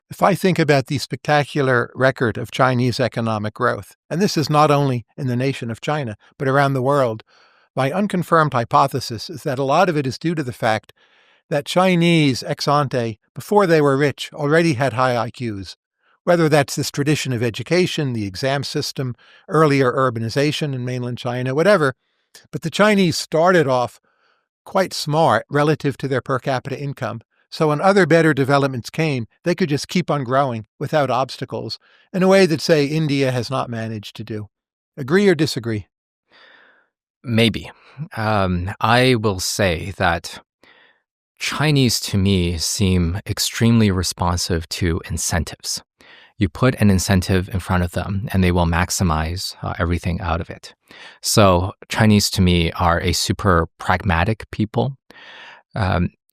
If I think about the spectacular record of Chinese economic growth, and this is not only in the nation of China, but around the world, my unconfirmed hypothesis is that a lot of it is due to the fact that Chinese ex ante, before they were rich, already had high IQs. Whether that's this tradition of education, the exam system, earlier urbanization in mainland China, whatever. But the Chinese started off quite smart relative to their per capita income. So when other better developments came, they could just keep on growing without obstacles in a way that, say, India has not managed to do. Agree or disagree? Maybe. I will say that Chinese, to me, seem extremely responsive to incentives. You put an incentive in front of them, and they will maximize everything out of it. So Chinese, to me, are a super pragmatic people.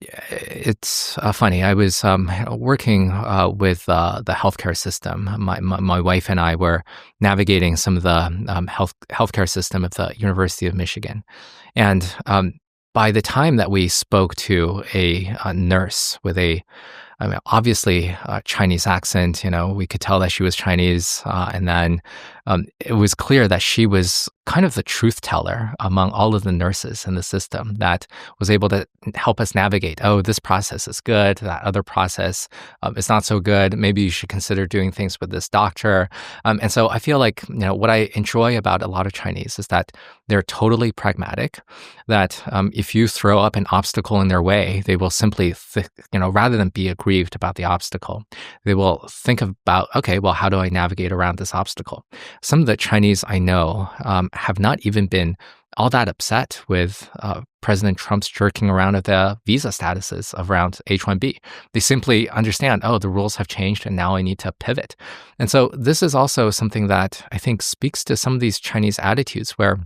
It's funny. I was working with the healthcare system. My wife and I were navigating some of the healthcare system at the University of Michigan, and by the time that we spoke to a nurse with obviously Chinese accent, we could tell that she was Chinese, and then it was clear that she was kind of the truth teller among all of the nurses in the system that was able to help us navigate. Oh, this process is good. That other process is not so good. Maybe you should consider doing things with this doctor. And so I feel like, what I enjoy about a lot of Chinese is that they're totally pragmatic, that if you throw up an obstacle in their way, they will simply, rather than be aggrieved about the obstacle, they will think about, okay, well, how do I navigate around this obstacle? Some of the Chinese I know have not even been all that upset with President Trump's jerking around at the visa statuses around H-1B. They simply understand, oh, the rules have changed and now I need to pivot. And so this is also something that I think speaks to some of these Chinese attitudes where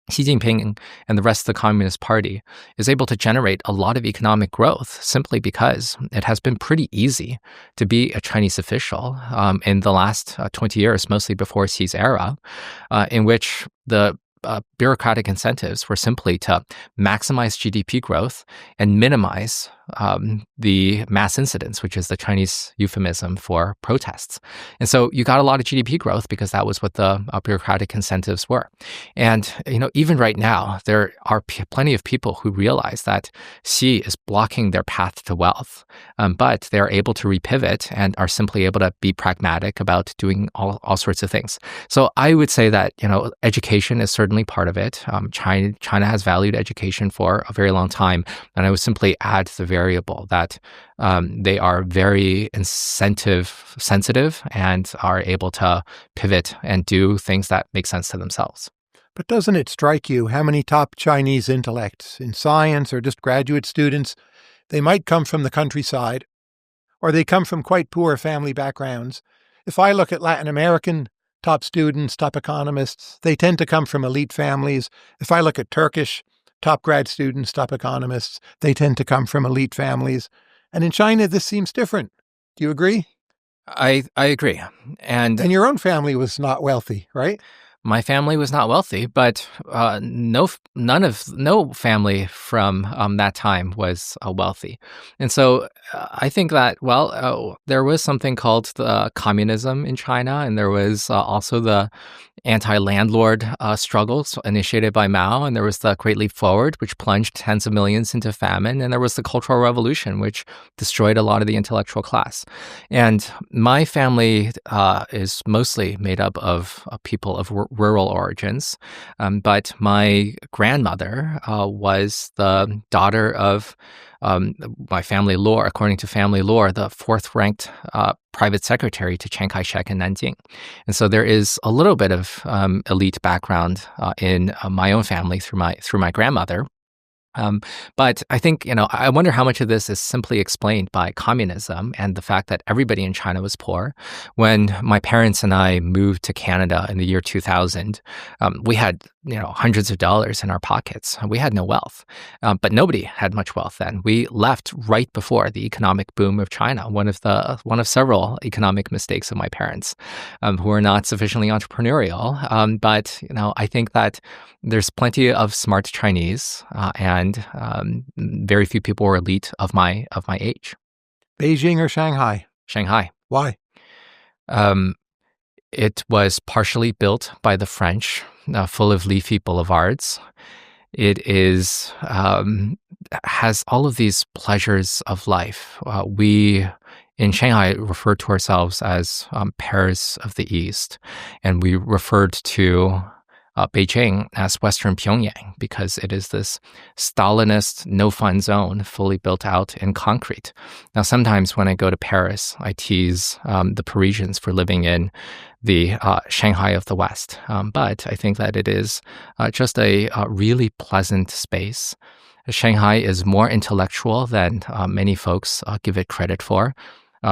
Xi Jinping and the rest of the Communist Party is able to generate a lot of economic growth simply because it has been pretty easy to be a Chinese official in the last 20 years, mostly before Xi's era, in which the bureaucratic incentives were simply to maximize GDP growth and minimize the mass incidents, which is the Chinese euphemism for protests. And so you got a lot of GDP growth because that was what the bureaucratic incentives were. And, even right now, there are plenty of people who realize that Xi is blocking their path to wealth, but they're able to repivot and are simply able to be pragmatic about doing all sorts of things. So I would say that, education is certainly part of it. China has valued education for a very long time. And I would simply add the variable that they are very incentive sensitive and are able to pivot and do things that make sense to themselves. But doesn't it strike you how many top Chinese intellects in science or just graduate students, they might come from the countryside or they come from quite poor family backgrounds? If I look at Latin American top students, top economists, they tend to come from elite families. If I look at Turkish top grad students, top economists, they tend to come from elite families. And in China, this seems different. Do you agree? I agree. And your own family was not wealthy, right? My family was not wealthy, but no family from that time was wealthy. And so I think that, there was something called the communism in China, and there was also the anti-landlord struggles initiated by Mao, and there was the Great Leap Forward, which plunged tens of millions into famine, and there was the Cultural Revolution, which destroyed a lot of the intellectual class. And my family is mostly made up of people of rural origins, but my grandmother was the daughter of my family lore, according to family lore, the fourth-ranked private secretary to Chiang Kai-shek in Nanjing. And so there is a little bit of elite background in my own family through my grandmother. But I think, I wonder how much of this is simply explained by communism and the fact that everybody in China was poor. When my parents and I moved to Canada in the year 2000, we had, hundreds of dollars in our pockets. We had no wealth, but nobody had much wealth then. We left right before the economic boom of China, one of several economic mistakes of my parents, who were not sufficiently entrepreneurial. But, I think that there's plenty of smart Chinese, and very few people were elite of my age. Beijing or Shanghai? Shanghai. Why? It was partially built by the French, full of leafy boulevards. It has all of these pleasures of life. We in Shanghai refer to ourselves as Paris of the East, and we referred to Beijing as Western Pyongyang because it is this Stalinist, no-fun zone fully built out in concrete. Now, sometimes when I go to Paris, I tease the Parisians for living in the Shanghai of the West. But I think that it is just a really pleasant space. Shanghai is more intellectual than many folks give it credit for.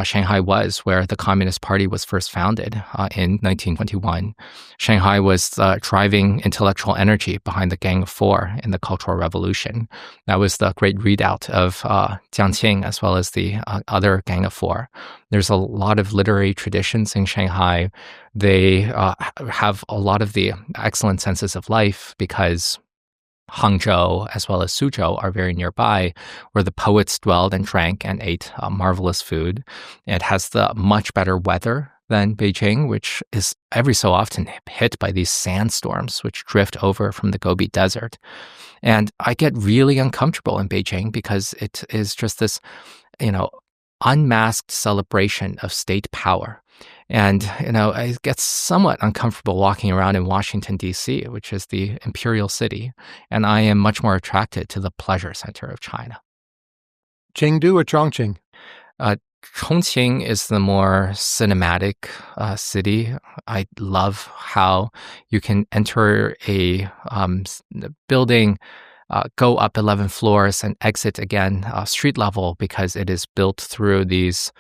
Shanghai was, where the Communist Party was first founded in 1921. Shanghai was the driving intellectual energy behind the Gang of Four in the Cultural Revolution. That was the great readout of Jiang Qing as well as the other Gang of Four. There's a lot of literary traditions in Shanghai. They have a lot of the excellent senses of life because Hangzhou as well as Suzhou are very nearby, where the poets dwelled and drank and ate marvelous food. It has the much better weather than Beijing, which is every so often hit by these sandstorms which drift over from the Gobi Desert. And I get really uncomfortable in Beijing because it is just this, unmasked celebration of state power. And, I get somewhat uncomfortable walking around in Washington, D.C., which is the imperial city. And I am much more attracted to the pleasure center of China. Chengdu or Chongqing? Chongqing is the more cinematic city. I love how you can enter a building, go up 11 floors and exit again street level because it is built through these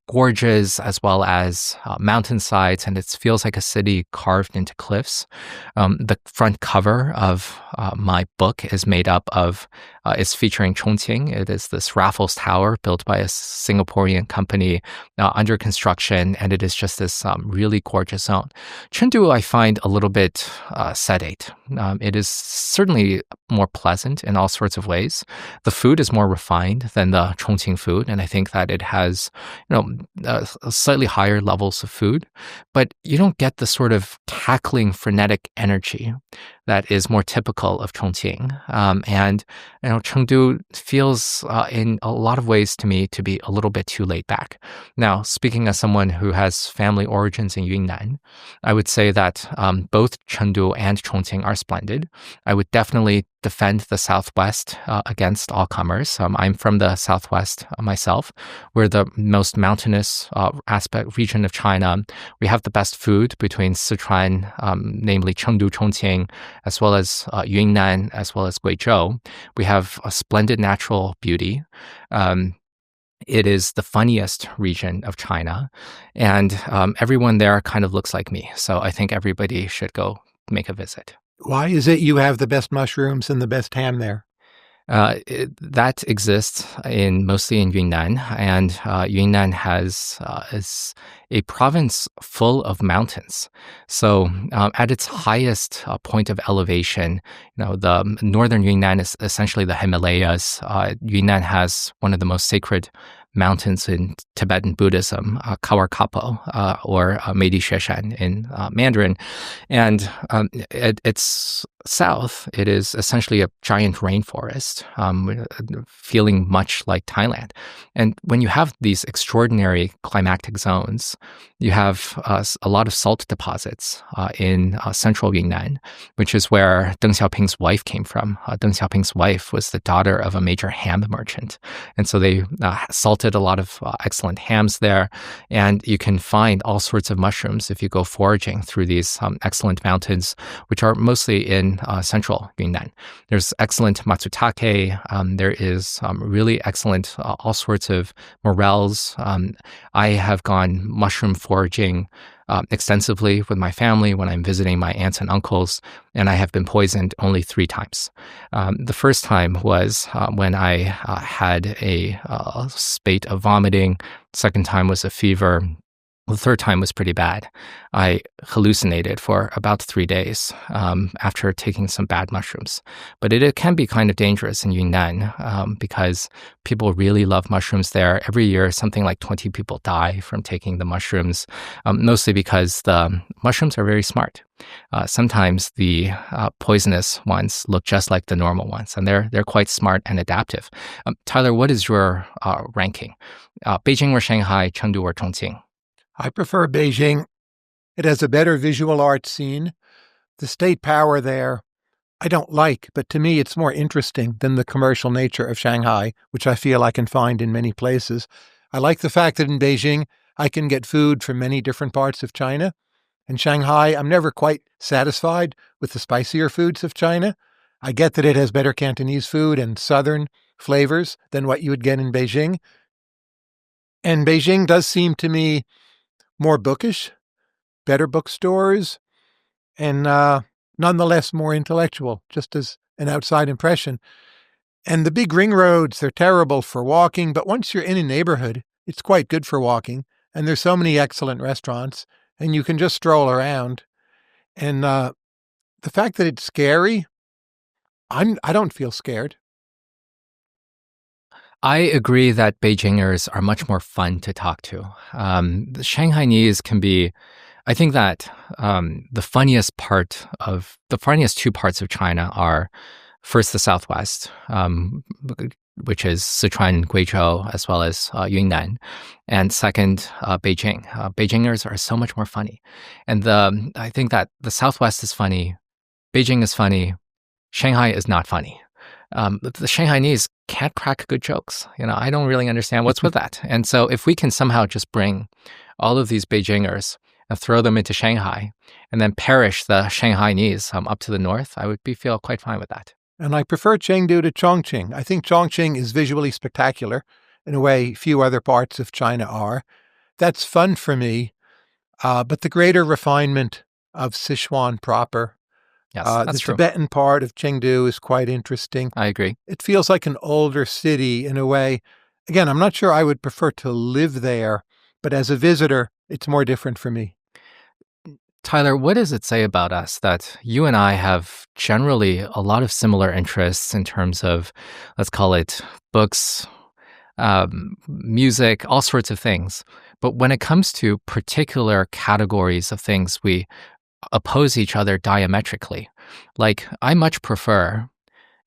gorges as well as mountainsides, and it feels like a city carved into cliffs. The front cover of my book is made up of, is featuring Chongqing. It is this Raffles Tower built by a Singaporean company under construction, and it is just this really gorgeous zone. Chengdu I find a little bit sedate. It is certainly more pleasant in all sorts of ways. The food is more refined than the Chongqing food, and I think that it has slightly higher levels of food, but you don't get the sort of cackling, frenetic energy that is more typical of Chongqing. And Chengdu feels in a lot of ways to me to be a little bit too laid back. Now, speaking as someone who has family origins in Yunnan, I would say that both Chengdu and Chongqing are splendid. I would definitely defend the Southwest against all comers. I'm from the Southwest myself. We're the most mountainous region of China. We have the best food between Sichuan, namely Chengdu, Chongqing, as well as Yunnan, as well as Guizhou. We have a splendid natural beauty. It is the funniest region of China, and everyone there kind of looks like me. So I think everybody should go make a visit. Why is it you have the best mushrooms and the best ham there? That exists mostly in Yunnan, and Yunnan is a province full of mountains. So at its highest point of elevation, the northern Yunnan is essentially the Himalayas. Yunnan has one of the most sacred mountains in Tibetan Buddhism, Kawarkapo, or Meidi Sheshan in Mandarin. And at its south, it is essentially a giant rainforest, feeling much like Thailand. And when you have these extraordinary climactic zones, you have a lot of salt deposits in central Yunnan, which is where Deng Xiaoping's wife came from. Deng Xiaoping's wife was the daughter of a major ham merchant. And so they salted a lot of excellent hams there. And you can find all sorts of mushrooms if you go foraging through these excellent mountains, which are mostly in central Yunnan. There's excellent matsutake. There is really excellent all sorts of morels. I have gone mushroom foraging extensively with my family when I'm visiting my aunts and uncles, and I have been poisoned only 3 times. The first time was when I had a spate of vomiting. Second time was a fever. The third time was pretty bad. I hallucinated for about 3 days after taking some bad mushrooms. But it can be kind of dangerous in Yunnan because people really love mushrooms there. Every year, something like 20 people die from taking the mushrooms, mostly because the mushrooms are very smart. Sometimes the poisonous ones look just like the normal ones, and they're quite smart and adaptive. Tyler, what is your ranking? Beijing or Shanghai, Chengdu or Chongqing? I prefer Beijing. It has a better visual arts scene. The state power there, I don't like, but to me it's more interesting than the commercial nature of Shanghai, which I feel I can find in many places. I like the fact that in Beijing I can get food from many different parts of China. In Shanghai, I'm never quite satisfied with the spicier foods of China. I get that it has better Cantonese food and southern flavors than what you would get in Beijing. And Beijing does seem to me more bookish, better bookstores, and nonetheless more intellectual, just as an outside impression. And the big ring roads, they're terrible for walking, but once you're in a neighborhood, it's quite good for walking. And there's so many excellent restaurants, and you can just stroll around. And the fact that it's scary, I don't feel scared. I agree that Beijingers are much more fun to talk to. The Shanghainese can be, I think that the funniest two parts of China are first the Southwest, which is Sichuan, Guizhou, as well as Yunnan, and second, Beijing. Beijingers are so much more funny. And I think that the Southwest is funny, Beijing is funny, Shanghai is not funny. The Shanghainese can't crack good jokes. I don't really understand what's with that. And so if we can somehow just bring all of these Beijingers and throw them into Shanghai and then perish the Shanghainese up to the north, I would feel quite fine with that. And I prefer Chengdu to Chongqing. I think Chongqing is visually spectacular in a way few other parts of China are. That's fun for me. But the greater refinement of Sichuan proper, Yes, that's the true. Tibetan part of Chengdu is quite interesting. I agree. It feels like an older city in a way. Again, I'm not sure I would prefer to live there, but as a visitor, it's more different for me. Tyler, what does it say about us that you and I have generally a lot of similar interests in terms of, let's call it books, music, all sorts of things. But when it comes to particular categories of things, we oppose each other diametrically. Like, I much prefer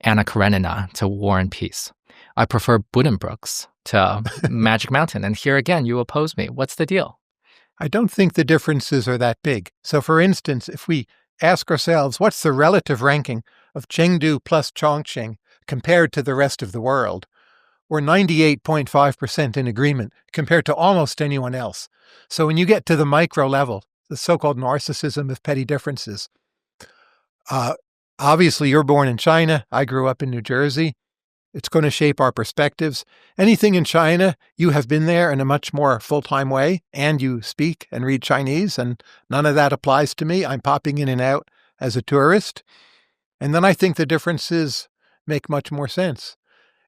Anna Karenina to War and Peace. I prefer Buddenbrooks to Magic Mountain. And here again, you oppose me. What's the deal? I don't think the differences are that big. So, for instance, if we ask ourselves, what's the relative ranking of Chengdu plus Chongqing compared to the rest of the world? We're 98.5% in agreement compared to almost anyone else. So when you get to the micro level, the so-called narcissism of petty differences, obviously you're born in China. I grew up in New Jersey. It's going to shape our perspectives. Anything in China, you have been there in a much more full-time way, and you speak and read Chinese, and none of that applies to me. I'm popping in and out as a tourist. And then I think the differences make much more sense.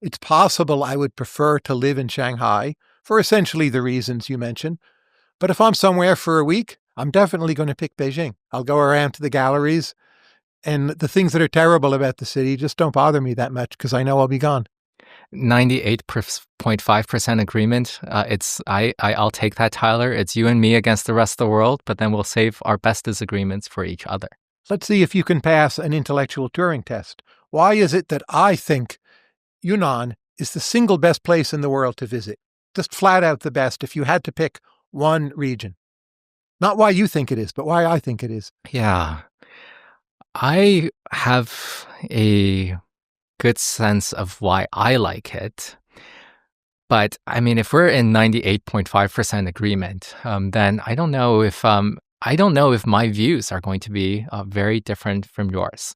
It's possible I would prefer to live in Shanghai for essentially the reasons you mentioned. But if I'm somewhere for a week, I'm definitely going to pick Beijing. I'll go around to the galleries, and the things that are terrible about the city just don't bother me that much because I know I'll be gone. 98.5% agreement. I'll take that, Tyler. It's you and me against the rest of the world, but then we'll save our best disagreements for each other. Let's see if you can pass an intellectual Turing test. Why is it that I think Yunnan is the single best place in the world to visit? Just flat out the best if you had to pick one region. Not why you think it is, but why I think it is. Yeah. I have a good sense of why I like it. But I mean, if we're in 98.5% agreement, then I don't know if my views are going to be very different from yours.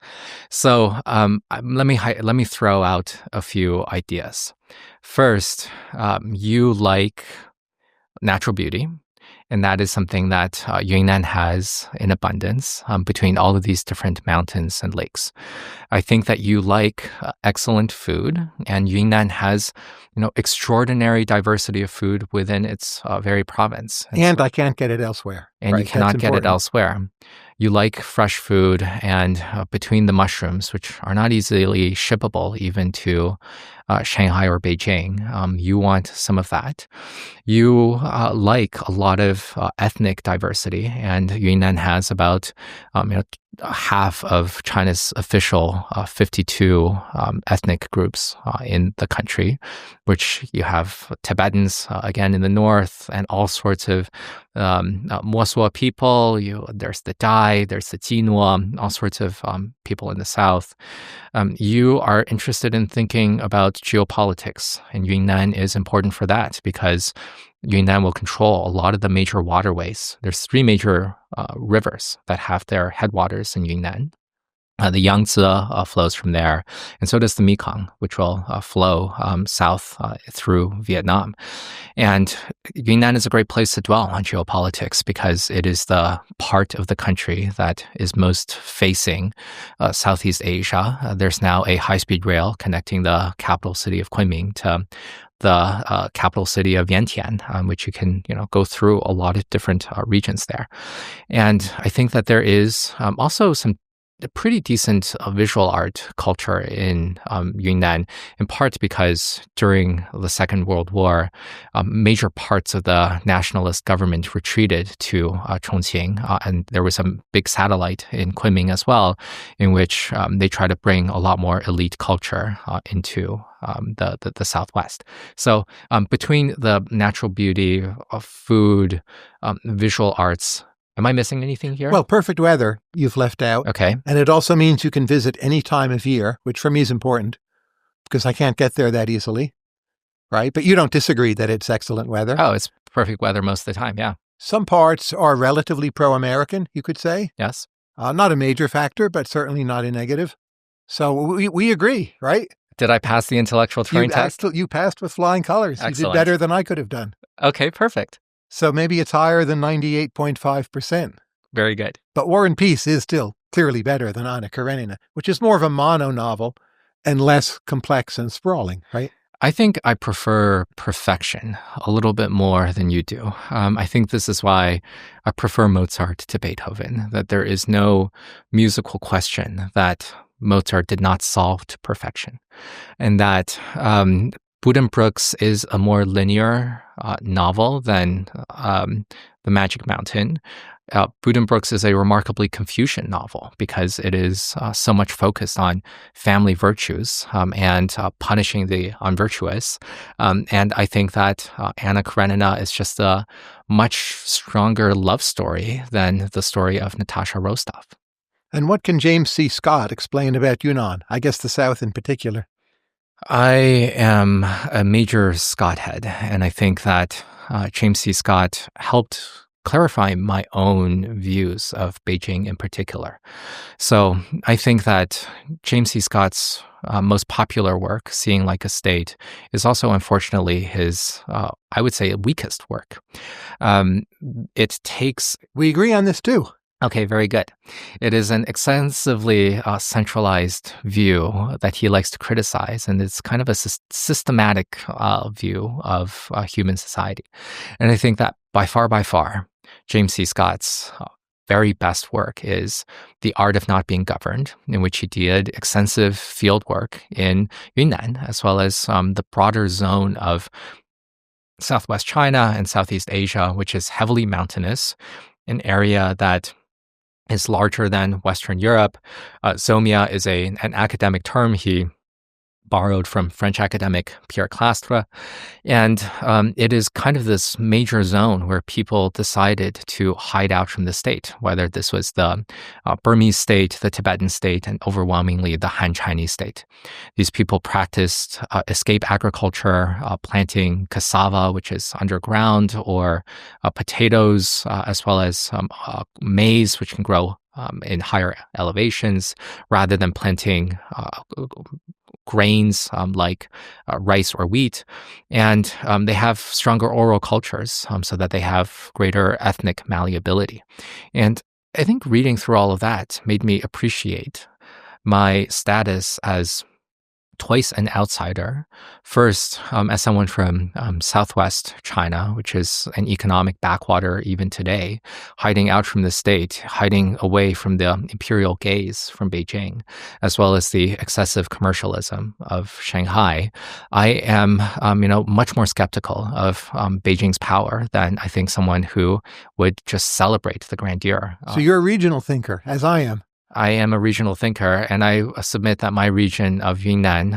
So let me throw out a few ideas. First, you like natural beauty. And that is something that Yunnan has in abundance between all of these different mountains and lakes. I think that you like excellent food, and Yunnan has, extraordinary diversity of food within its very province. And I can't get it elsewhere. And right? You cannot get it elsewhere. You like fresh food, and between the mushrooms, which are not easily shippable even to Shanghai or Beijing, you want some of that. You like a lot of ethnic diversity, and Yunnan has about half of China's official 52 ethnic groups in the country, which you have Tibetans again in the north, and all sorts of Mosuo people. There's the Dai, there's the Jinua, all sorts of people in the south. You are interested in thinking about geopolitics, and Yunnan is important for that because Yunnan will control a lot of the major waterways. There's 3 major rivers that have their headwaters in Yunnan. The Yangtze flows from there, and so does the Mekong, which will flow south through Vietnam. And Yunnan is a great place to dwell on geopolitics because it is the part of the country that is most facing Southeast Asia. There's now a high-speed rail connecting the capital city of Kunming to the capital city of Vientiane, which you can go through a lot of different regions there. And I think that there is also some pretty decent visual art culture in Yunnan, in part because during the Second World War, major parts of the nationalist government retreated to Chongqing, and there was a big satellite in Kunming as well, in which they try to bring a lot more elite culture into the Southwest. So between the natural beauty of food, visual arts, am I missing anything here? Well, perfect weather you've left out. Okay. And it also means you can visit any time of year, which for me is important because I can't get there that easily, right? But you don't disagree that it's excellent weather. Oh, it's perfect weather most of the time, yeah. Some parts are relatively pro-American, you could say. Yes. Not a major factor, but certainly not a negative. So we agree, right? Did I pass the intellectual Turing test? You passed with flying colors. Excellent. You did better than I could have done. Okay, perfect. So maybe it's higher than 98.5%. Very good. But War and Peace is still clearly better than Anna Karenina, which is more of a mono novel and less complex and sprawling, right? I think I prefer perfection a little bit more than you do. I think this is why I prefer Mozart to Beethoven, that there is no musical question that Mozart did not solve to perfection, and that Buddenbrooks is a more linear novel than The Magic Mountain. Buddenbrooks is a remarkably Confucian novel because it is so much focused on family virtues and punishing the unvirtuous. And I think that Anna Karenina is just a much stronger love story than the story of Natasha Rostov. And what can James C. Scott explain about Yunnan? I guess the South in particular. I am a major Scott head, and I think that James C. Scott helped clarify my own views of Beijing in particular. So I think that James C. Scott's most popular work, Seeing Like a State, is also unfortunately his, I would say, weakest work. It takes... We agree on this too. Okay, very good. It is an extensively centralized view that he likes to criticize, and it's kind of a systematic view of human society. And I think that by far, James C. Scott's very best work is The Art of Not Being Governed, in which he did extensive field work in Yunnan, as well as the broader zone of Southwest China and Southeast Asia, which is heavily mountainous, an area that is larger than Western Europe. Zomia is an academic term he borrowed from French academic Pierre Clastres. And it is kind of this major zone where people decided to hide out from the state, whether this was the Burmese state, the Tibetan state, and overwhelmingly the Han Chinese state. These people practiced escape agriculture, planting cassava, which is underground, or potatoes, as well as maize, which can grow in higher elevations, rather than planting grains like rice or wheat. And they have stronger oral cultures so that they have greater ethnic malleability. And I think reading through all of that made me appreciate my status as twice an outsider. First, as someone from Southwest China, which is an economic backwater even today, hiding out from the state, hiding away from the imperial gaze from Beijing, as well as the excessive commercialism of Shanghai. I am, much more skeptical of Beijing's power than I think someone who would just celebrate the grandeur. So you're a regional thinker, as I am. I am a regional thinker, and I submit that my region of Yunnan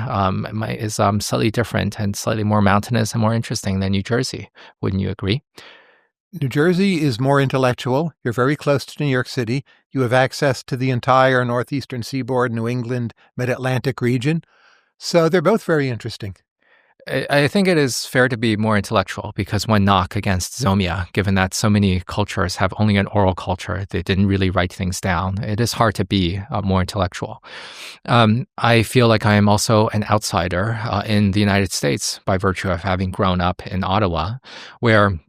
is slightly different and slightly more mountainous and more interesting than New Jersey. Wouldn't you agree? New Jersey is more intellectual. You're very close to New York City. You have access to the entire northeastern seaboard, New England, mid-Atlantic region. So they're both very interesting. I think it is fair to be more intellectual because one knock against Zomia, given that so many cultures have only an oral culture, they didn't really write things down. It is hard to be more intellectual. I feel like I am also an outsider in the United States by virtue of having grown up in Ottawa, where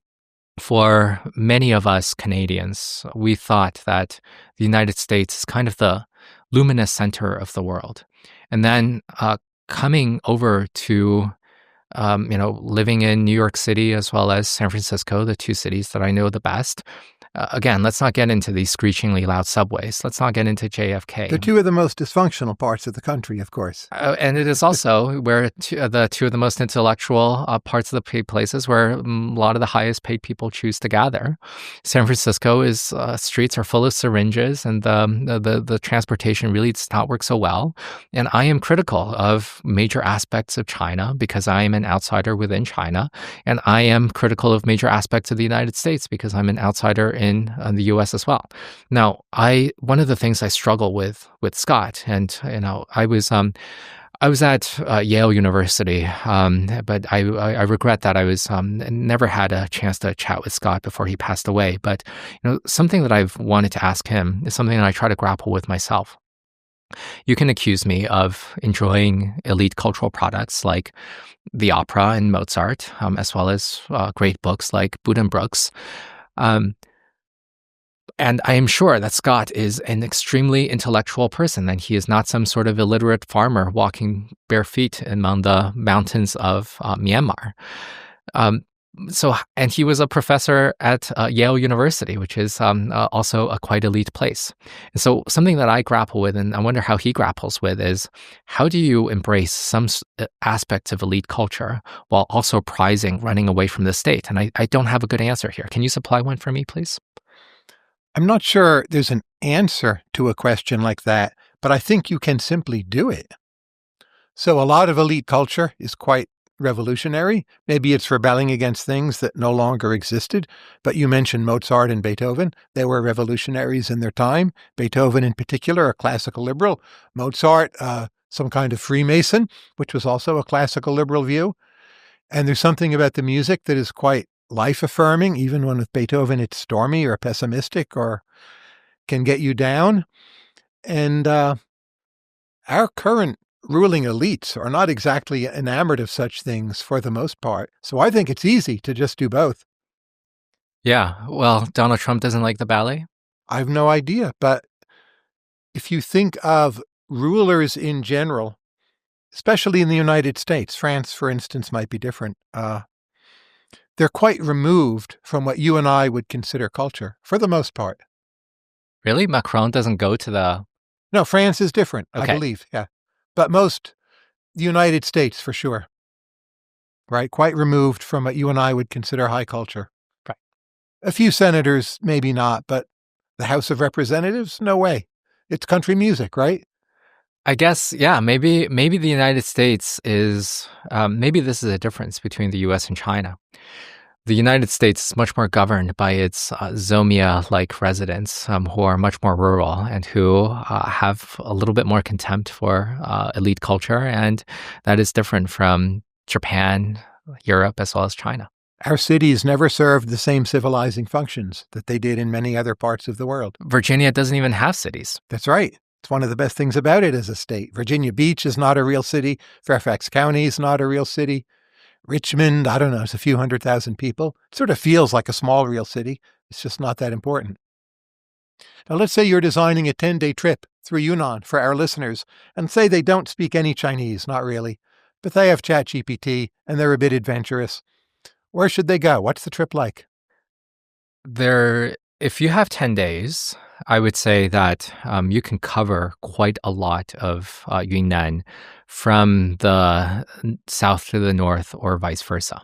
for many of us Canadians, we thought that the United States is kind of the luminous center of the world. And then coming over to living in New York City as well as San Francisco, the two cities that I know the best. Again, let's not get into these screechingly loud subways. Let's not get into JFK. They're two of the most dysfunctional parts of the country, of course. And it is also where the two of the most intellectual parts of the places where a lot of the highest paid people choose to gather. San Francisco is streets are full of syringes, and the transportation really does not work so well. And I am critical of major aspects of China because I am an outsider within China, and I am critical of major aspects of the United States because I'm an outsider in the U.S. as well. Now, one of the things I struggle with Scott, and I was at Yale University, but I regret that I was never had a chance to chat with Scott before he passed away. But something that I've wanted to ask him is something that I try to grapple with myself. You can accuse me of enjoying elite cultural products like the opera and Mozart, as well as great books like Buddenbrooks. And I am sure that Scott is an extremely intellectual person, and he is not some sort of illiterate farmer walking bare feet among the mountains of Myanmar. And he was a professor at Yale University, which is also a quite elite place. And so something that I grapple with, and I wonder how he grapples with, is how do you embrace some aspects of elite culture while also prizing running away from the state? And I don't have a good answer here. Can you supply one for me, please? I'm not sure there's an answer to a question like that, but I think you can simply do it. So a lot of elite culture is quite revolutionary. Maybe it's rebelling against things that no longer existed. But you mentioned Mozart and Beethoven. They were revolutionaries in their time. Beethoven in particular, a classical liberal. Mozart, some kind of Freemason, which was also a classical liberal view. And there's something about the music that is quite life-affirming, even when with Beethoven it's stormy or pessimistic or can get you down. And our current ruling elites are not exactly enamored of such things for the most part. So I think it's easy to just do both. Yeah, well, Donald Trump doesn't like the ballet? I have no idea, but if you think of rulers in general, especially in the United States, France, for instance, might be different. They're quite removed from what you and I would consider culture, for the most part. Really? Macron doesn't go to the... No, France is different, Okay. I believe, yeah. But the United States, for sure. Right? Quite removed from what you and I would consider high culture. Right. A few senators, maybe not, but the House of Representatives, no way. It's country music, right? I guess, yeah, maybe the United States is, maybe this is a difference between the US and China. The United States is much more governed by its Zomia-like residents who are much more rural and who have a little bit more contempt for elite culture, and that is different from Japan, Europe, as well as China. Our cities never served the same civilizing functions that they did in many other parts of the world. Virginia doesn't even have cities. That's right. It's one of the best things about it as a state. Virginia Beach is not a real city. Fairfax County is not a real city. Richmond, I don't know, it's a few 100,000 people. It sort of feels like a small real city. It's just not that important. Now, let's say you're designing a 10-day trip through Yunnan for our listeners, and say they don't speak any Chinese, not really, but they have ChatGPT and they're a bit adventurous. Where should they go? What's the trip like? If you have 10 days, I would say that you can cover quite a lot of Yunnan from the south to the north or vice versa.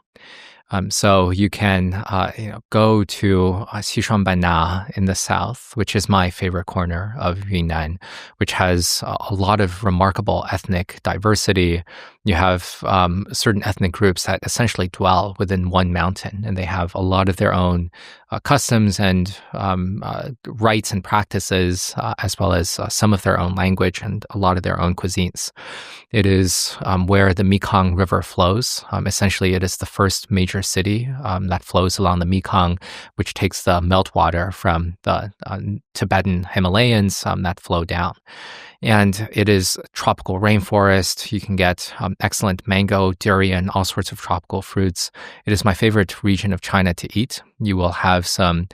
So you can go to Xishuangbanna in the south, which is my favorite corner of Yunnan, which has a lot of remarkable ethnic diversity. You have certain ethnic groups that essentially dwell within one mountain, and they have a lot of their own customs and rites and practices, as well as some of their own language and a lot of their own cuisines. It is where the Mekong River flows. Essentially, it is the first major city that flows along the Mekong, which takes the meltwater from the Tibetan Himalayas that flow down. And it is tropical rainforest. You can get excellent mango, durian, all sorts of tropical fruits. It is my favorite region of China to eat. You will have some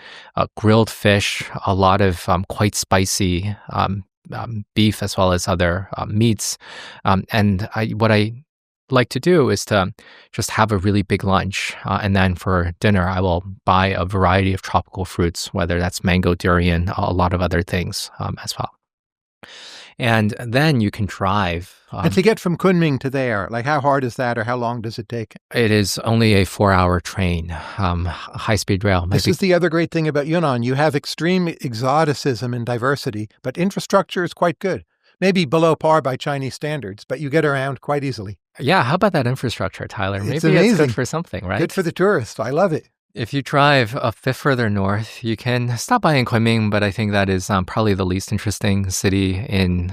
grilled fish, a lot of quite spicy beef, as well as other meats. What I like to do is to just have a really big lunch. And then for dinner, I will buy a variety of tropical fruits, whether that's mango, durian, a lot of other things as well. And then you can drive. And to get from Kunming to there, like how hard is that or how long does it take? It is only a 4-hour train, high-speed rail. This is the other great thing about Yunnan. You have extreme exoticism and diversity, but infrastructure is quite good. Maybe below par by Chinese standards, but you get around quite easily. Yeah, how about that infrastructure, Tyler? It's Maybe amazing. It's good for something, right? Good for the tourist. I love it. If you drive a bit further north, you can stop by in Kunming, but I think that is probably the least interesting city in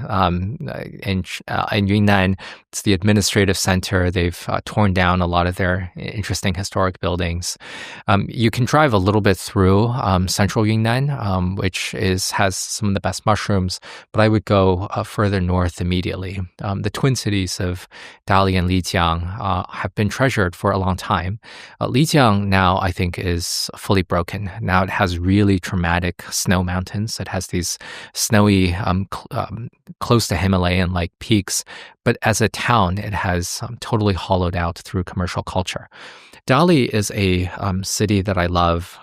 Yunnan. It's the administrative center. They've torn down a lot of their interesting historic buildings. You can drive a little bit through central Yunnan, which has some of the best mushrooms, but I would go further north immediately. The twin cities of Dali and Lijiang have been treasured for a long time. Lijiang now, I think, is fully broken. Now it has really dramatic snow mountains. It has these snowy, close to Himalayan-like peaks. But as a town, it has totally hollowed out through commercial culture. Dali is a city that I love.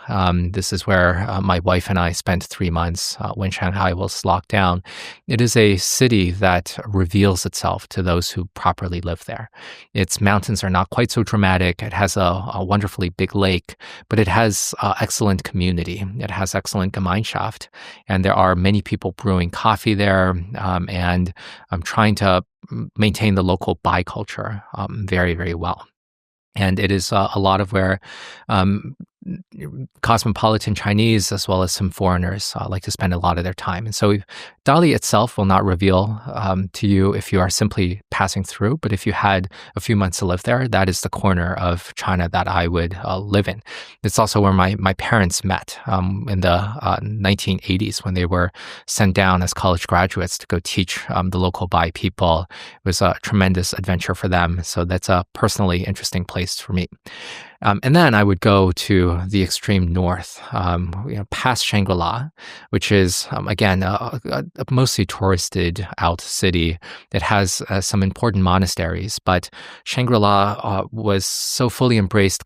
This is where my wife and I spent 3 months when Shanghai was locked down. It is a city that reveals itself to those who properly live there. Its mountains are not quite so dramatic. It has a wonderfully big lake, but it has excellent community. It has excellent Gemeinschaft, and there are many people brewing coffee there, and I'm trying to maintain the local biculture very, very well. And it is a lot of where cosmopolitan Chinese, as well as some foreigners, like to spend a lot of their time. And so Dali itself will not reveal to you if you are simply passing through, but if you had a few months to live there, that is the corner of China that I would live in. It's also where my parents met in the 1980s when they were sent down as college graduates to go teach the local Bai people. It was a tremendous adventure for them. So that's a personally interesting place for me. And then I would go to the extreme north, past Shangri-La, which is, again, a mostly touristed out city. It has some important monasteries, but Shangri-La was so fully embraced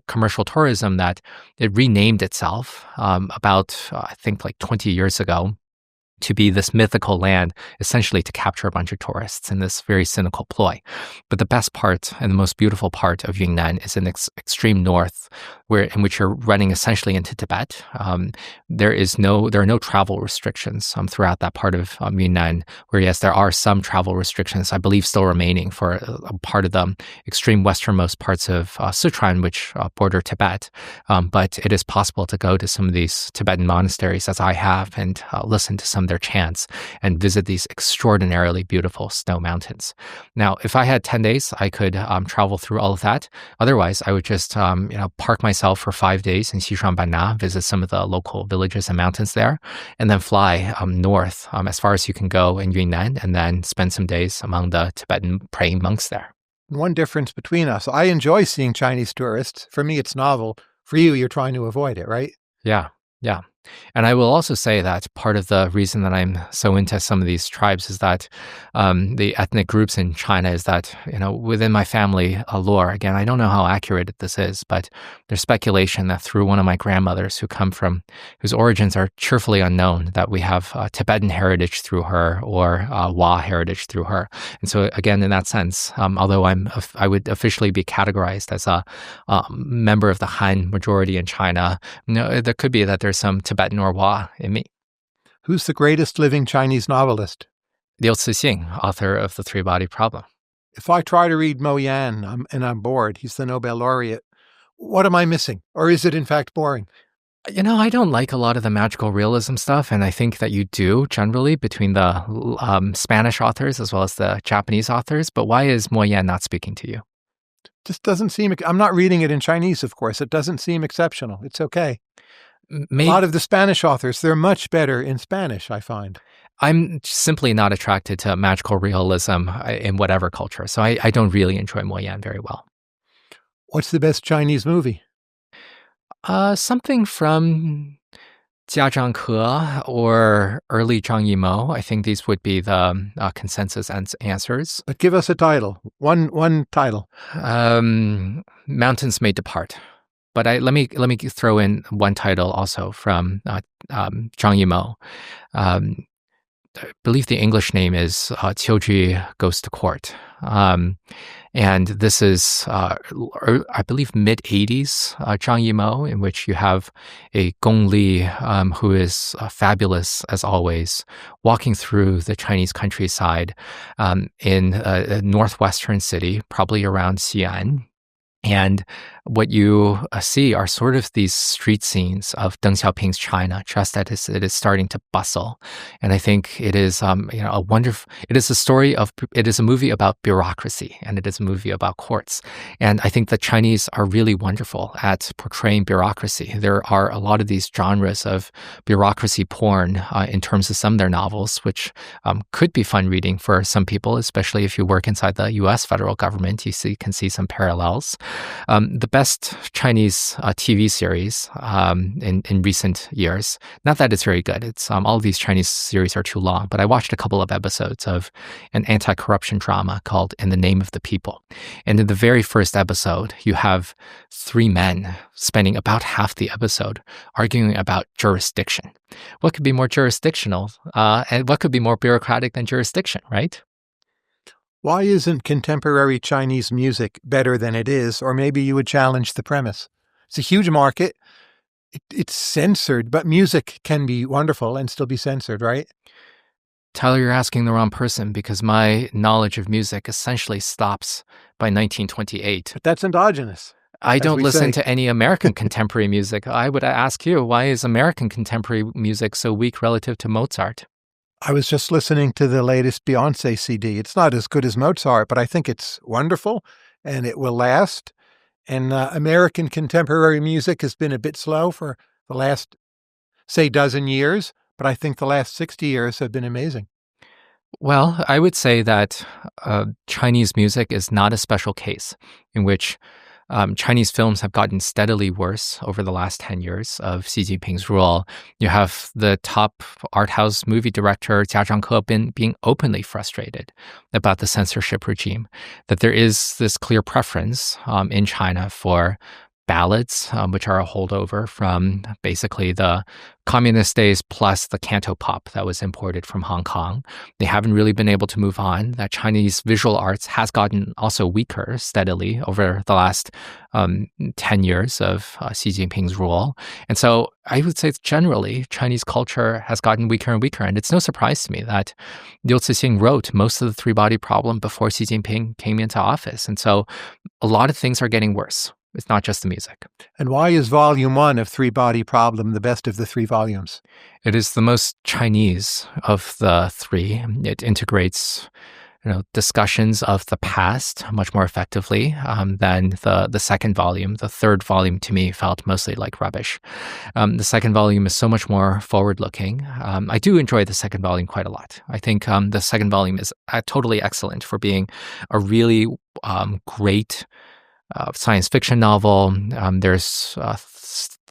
commercial tourism that it renamed itself about, I think, like 20 years ago, to be this mythical land, essentially to capture a bunch of tourists in this very cynical ploy. But the best part and the most beautiful part of Yunnan is in extreme north, in which you're running essentially into Tibet. There are no travel restrictions throughout that part of Yunnan, where yes, there are some travel restrictions, I believe, still remaining for a part of the extreme westernmost parts of Sichuan, which border Tibet. But it is possible to go to some of these Tibetan monasteries, as I have, and listen to some of their chants and visit these extraordinarily beautiful snow mountains. Now, if I had 10 days, I could travel through all of that. Otherwise, I would just park myself for 5 days in Xishuangbanna, visit some of the local villages and mountains there, and then fly north as far as you can go in Yunnan, and then spend some days among the Tibetan praying monks there. One difference between us, I enjoy seeing Chinese tourists. For me, it's novel. For you, you're trying to avoid it, right? Yeah. And I will also say that part of the reason that I'm so into some of these tribes is that the ethnic groups in China is that, within my family lore, again, I don't know how accurate this is, but there's speculation that through one of my grandmothers whose origins are cheerfully unknown, that we have Tibetan heritage through her or Wa heritage through her. And so again, in that sense, although I would officially be categorized as a member of the Han majority in China, there could be that there's some Tibetan or Wa in me. Who's the greatest living Chinese novelist? Liu Cixin, author of The Three-Body Problem. If I try to read Mo Yan and I'm bored, he's the Nobel laureate, what am I missing? Or is it in fact boring? I don't like a lot of the magical realism stuff, and I think that you do generally between the Spanish authors as well as the Japanese authors. But why is Mo Yan not speaking to you? Just doesn't seem, I'm not reading it in Chinese, of course. It doesn't seem exceptional. It's okay. A Maybe lot of the Spanish authors, they're much better in Spanish, I find. I'm simply not attracted to magical realism in whatever culture, so I don't really enjoy Mo Yan very well. What's the best Chinese movie? Something from Jia Zhangke or early Zhang Yimou. I think these would be the consensus answers. But give us a title. One title. Mountains May Depart. But let me throw in one title also from Zhang Yimou. I believe the English name is Qiuji Goes to Court. And this is, I believe, mid-'80s Zhang Yimou, in which you have a Gong Li who is fabulous as always, walking through the Chinese countryside in a northwestern city, probably around Xi'an. And what you see are sort of these street scenes of Deng Xiaoping's China, just as it is starting to bustle. And I think it is, a wonderful. It is a movie about bureaucracy, and it is a movie about courts. And I think the Chinese are really wonderful at portraying bureaucracy. There are a lot of these genres of bureaucracy porn in terms of some of their novels, which could be fun reading for some people, especially if you work inside the U.S. federal government. You can see some parallels. The best Chinese TV series in recent years, not that it's very good. It's all of these Chinese series are too long, but I watched a couple of episodes of an anti-corruption drama called In the Name of the People. And in the very first episode, you have three men spending about half the episode arguing about jurisdiction. What could be more jurisdictional and what could be more bureaucratic than jurisdiction, right? Why isn't contemporary Chinese music better than it is? Or maybe you would challenge the premise. It's a huge market. It's censored, but music can be wonderful and still be censored, right? Tyler, you're asking the wrong person because my knowledge of music essentially stops by 1928. But that's endogenous. I don't listen to any American contemporary music. I would ask you, why is American contemporary music so weak relative to Mozart? I was just listening to the latest Beyoncé CD. It's not as good as Mozart, but I think it's wonderful and it will last. And American contemporary music has been a bit slow for the last, say, dozen years, but I think the last 60 years have been amazing. Well, I would say that Chinese music is not a special case in which Chinese films have gotten steadily worse over the last 10 years of Xi Jinping's rule. You have the top art house movie director, Jia Zhangke, being openly frustrated about the censorship regime, that there is this clear preference in China for ballads, which are a holdover from basically the communist days plus the canto pop that was imported from Hong Kong. They haven't really been able to move on. That Chinese visual arts has gotten also weaker steadily over the last 10 years of Xi Jinping's rule. And so I would say generally Chinese culture has gotten weaker and weaker. And it's no surprise to me that Liu Cixin wrote most of the three-body problem before Xi Jinping came into office. And so a lot of things are getting worse. It's not just the music. And why is Volume 1 of Three Body Problem the best of the three volumes? It is the most Chinese of the three. It integrates discussions of the past much more effectively than the second volume. The third volume, to me, felt mostly like rubbish. The second volume is so much more forward-looking. I do enjoy the second volume quite a lot. I think the second volume is totally excellent for being a really great science fiction novel. There's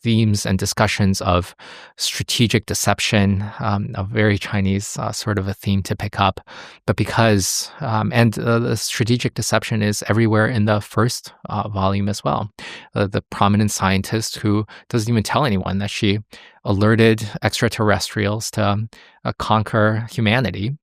themes and discussions of strategic deception, a very Chinese sort of a theme to pick up. But because, the strategic deception is everywhere in the first volume as well. The prominent scientist who doesn't even tell anyone that she alerted extraterrestrials to conquer humanity.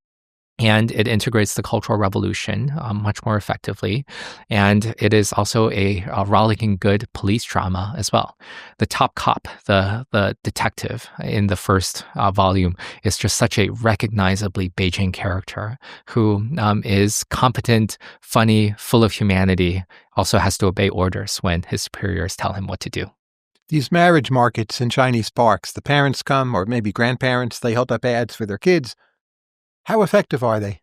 And it integrates the Cultural Revolution much more effectively. And it is also a rollicking good police drama as well. The top cop, the detective in the first volume, is just such a recognizably Beijing character who is competent, funny, full of humanity, also has to obey orders when his superiors tell him what to do. These marriage markets in Chinese parks, the parents come, or maybe grandparents, they hold up ads for their kids. How effective are they?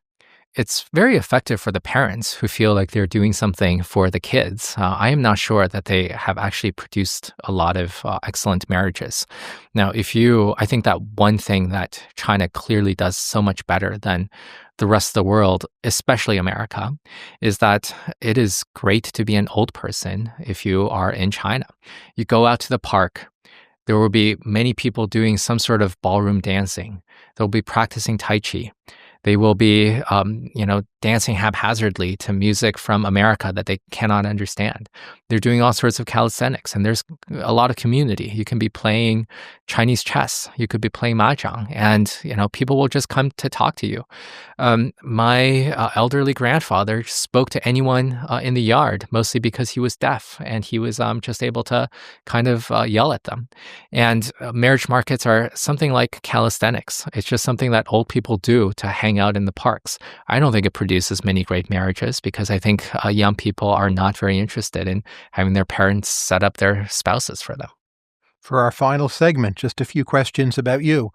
It's very effective for the parents who feel like they're doing something for the kids. I am not sure that they have actually produced a lot of excellent marriages. Now, I think that one thing that China clearly does so much better than the rest of the world, especially America, is that it is great to be an old person if you are in China. You go out to the park. There will be many people doing some sort of ballroom dancing. They'll be practicing Tai Chi. They will be, dancing haphazardly to music from America that they cannot understand. They're doing all sorts of calisthenics, and there's a lot of community. You can be playing Chinese chess. You could be playing mahjong, and people will just come to talk to you. My elderly grandfather spoke to anyone in the yard, mostly because he was deaf, and he was just able to kind of yell at them. And marriage markets are something like calisthenics. It's just something that old people do to hang out in the parks. I don't think it produces many great marriages because I think young people are not very interested in having their parents set up their spouses for them. For our final segment, just a few questions about you.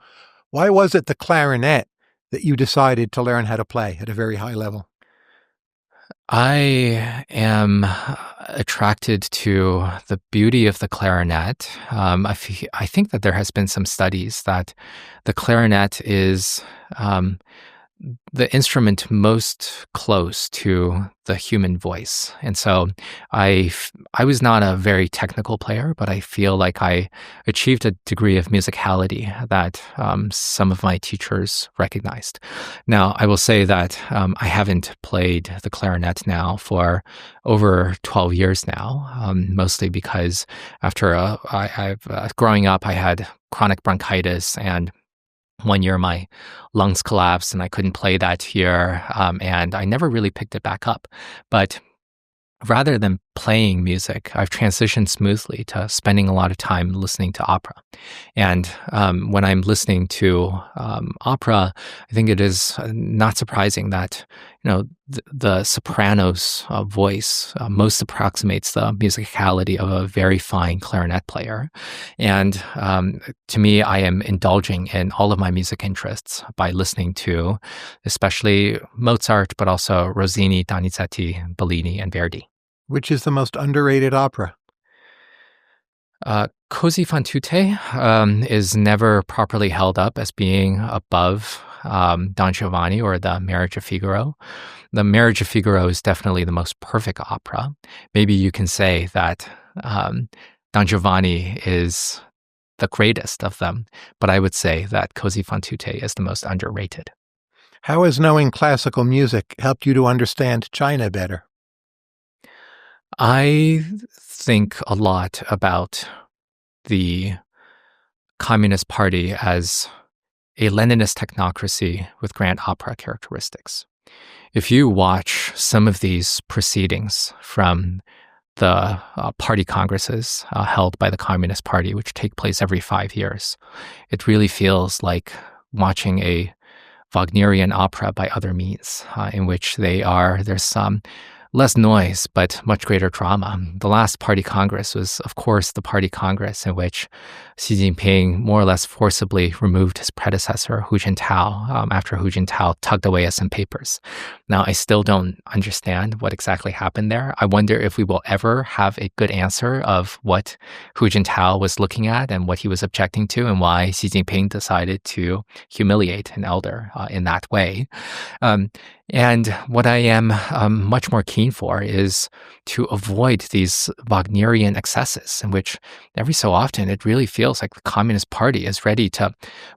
Why was it the clarinet that you decided to learn how to play at a very high level? I am attracted to the beauty of the clarinet. I think that there has been some studies that the clarinet is the instrument most close to the human voice. And so I was not a very technical player, but I feel like I achieved a degree of musicality that some of my teachers recognized. Now, I will say that I haven't played the clarinet now for over 12 years now, mostly because after growing up, I had chronic bronchitis, and one year my lungs collapsed and I couldn't play that year, and I never really picked it back up. But rather than playing music, I've transitioned smoothly to spending a lot of time listening to opera. And when I'm listening to opera, I think it is not surprising that the soprano's voice most approximates the musicality of a very fine clarinet player. And to me, I am indulging in all of my music interests by listening to especially Mozart, but also Rossini, Donizetti, Bellini, and Verdi. Which is the most underrated opera? Così fan tutte is never properly held up as being above Don Giovanni or The Marriage of Figaro. The Marriage of Figaro is definitely the most perfect opera. Maybe you can say that Don Giovanni is the greatest of them, but I would say that Così fan tutte is the most underrated. How has knowing classical music helped you to understand China better? I think a lot about the Communist Party as a Leninist technocracy with grand opera characteristics. If you watch some of these proceedings from the party congresses held by the Communist Party, which take place every 5 years, it really feels like watching a Wagnerian opera by other means, in which there's some less noise, but much greater drama. The last party congress was, of course, the party congress in which Xi Jinping more or less forcibly removed his predecessor, Hu Jintao, after Hu Jintao tugged away at some papers. Now, I still don't understand what exactly happened there. I wonder if we will ever have a good answer of what Hu Jintao was looking at and what he was objecting to and why Xi Jinping decided to humiliate an elder in that way. And what I am much more keen for is to avoid these Wagnerian excesses in which every so often it really feels like the Communist Party is ready to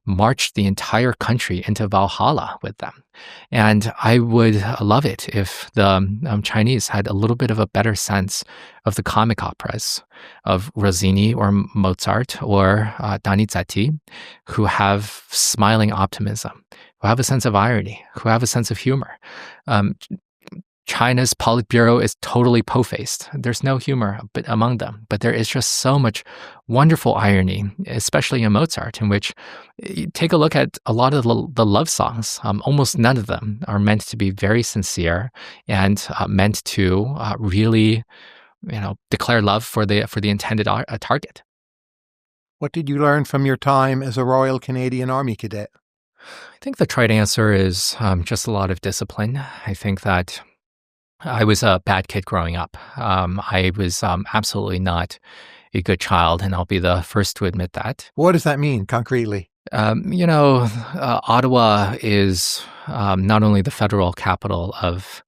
march the entire country into Valhalla with them. And I would love it if the Chinese had a little bit of a better sense of the comic operas of Rossini or Mozart or Donizetti, who have smiling optimism, who have a sense of irony, who have a sense of humor. Um, China's Politburo is totally po-faced. There's no humor among them, but there is just so much wonderful irony, especially in Mozart, in which you take a look at a lot of the love songs. Almost none of them are meant to be very sincere and meant to really, declare love for the intended target. What did you learn from your time as a Royal Canadian Army cadet? I think the trite answer is just a lot of discipline. I think that I was a bad kid growing up. I was absolutely not a good child, and I'll be the first to admit that. What does that mean concretely? Ottawa is not only the federal capital of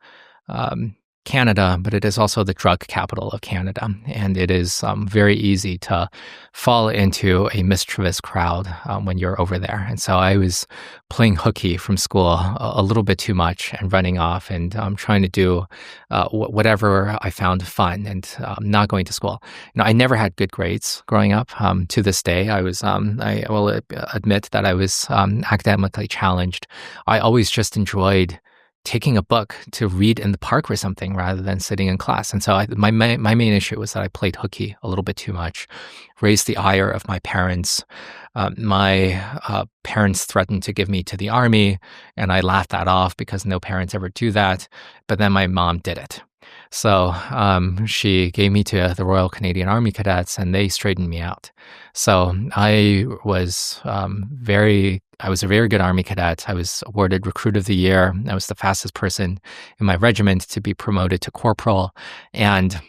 Canada, but it is also the drug capital of Canada. And it is very easy to fall into a mischievous crowd when you're over there. And so I was playing hooky from school a little bit too much and running off and trying to do whatever I found fun and not going to school. I never had good grades growing up. To this day, I will admit that I was academically challenged. I always just enjoyed taking a book to read in the park or something rather than sitting in class. And so my main issue was that I played hooky a little bit too much, raised the ire of my parents. My parents threatened to give me to the army, and I laughed that off because no parents ever do that. But then my mom did it. So she gave me to the Royal Canadian Army Cadets, and they straightened me out. So I was a very good Army cadet. I was awarded Recruit of the Year. I was the fastest person in my regiment to be promoted to corporal. And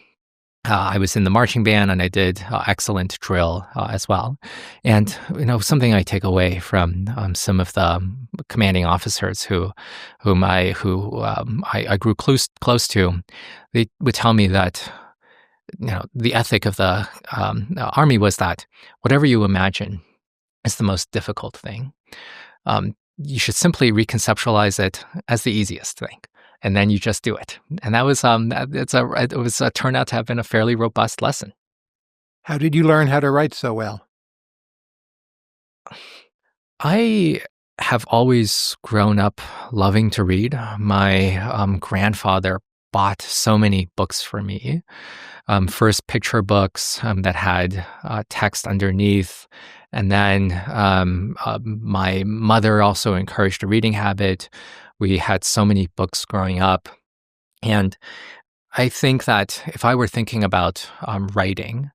I was in the marching band, and I did excellent drill as well. And something I take away from some of the commanding officers whom I grew close to, they would tell me that the ethic of the army was that whatever you imagine is the most difficult thing. You should simply reconceptualize it as the easiest thing. And then you just do it. And that was turned out to have been a fairly robust lesson. How did you learn how to write so well? I have always grown up loving to read. My grandfather bought so many books for me. First picture books that had text underneath. And then my mother also encouraged a reading habit. We had so many books growing up. And I think that if I were thinking about writing,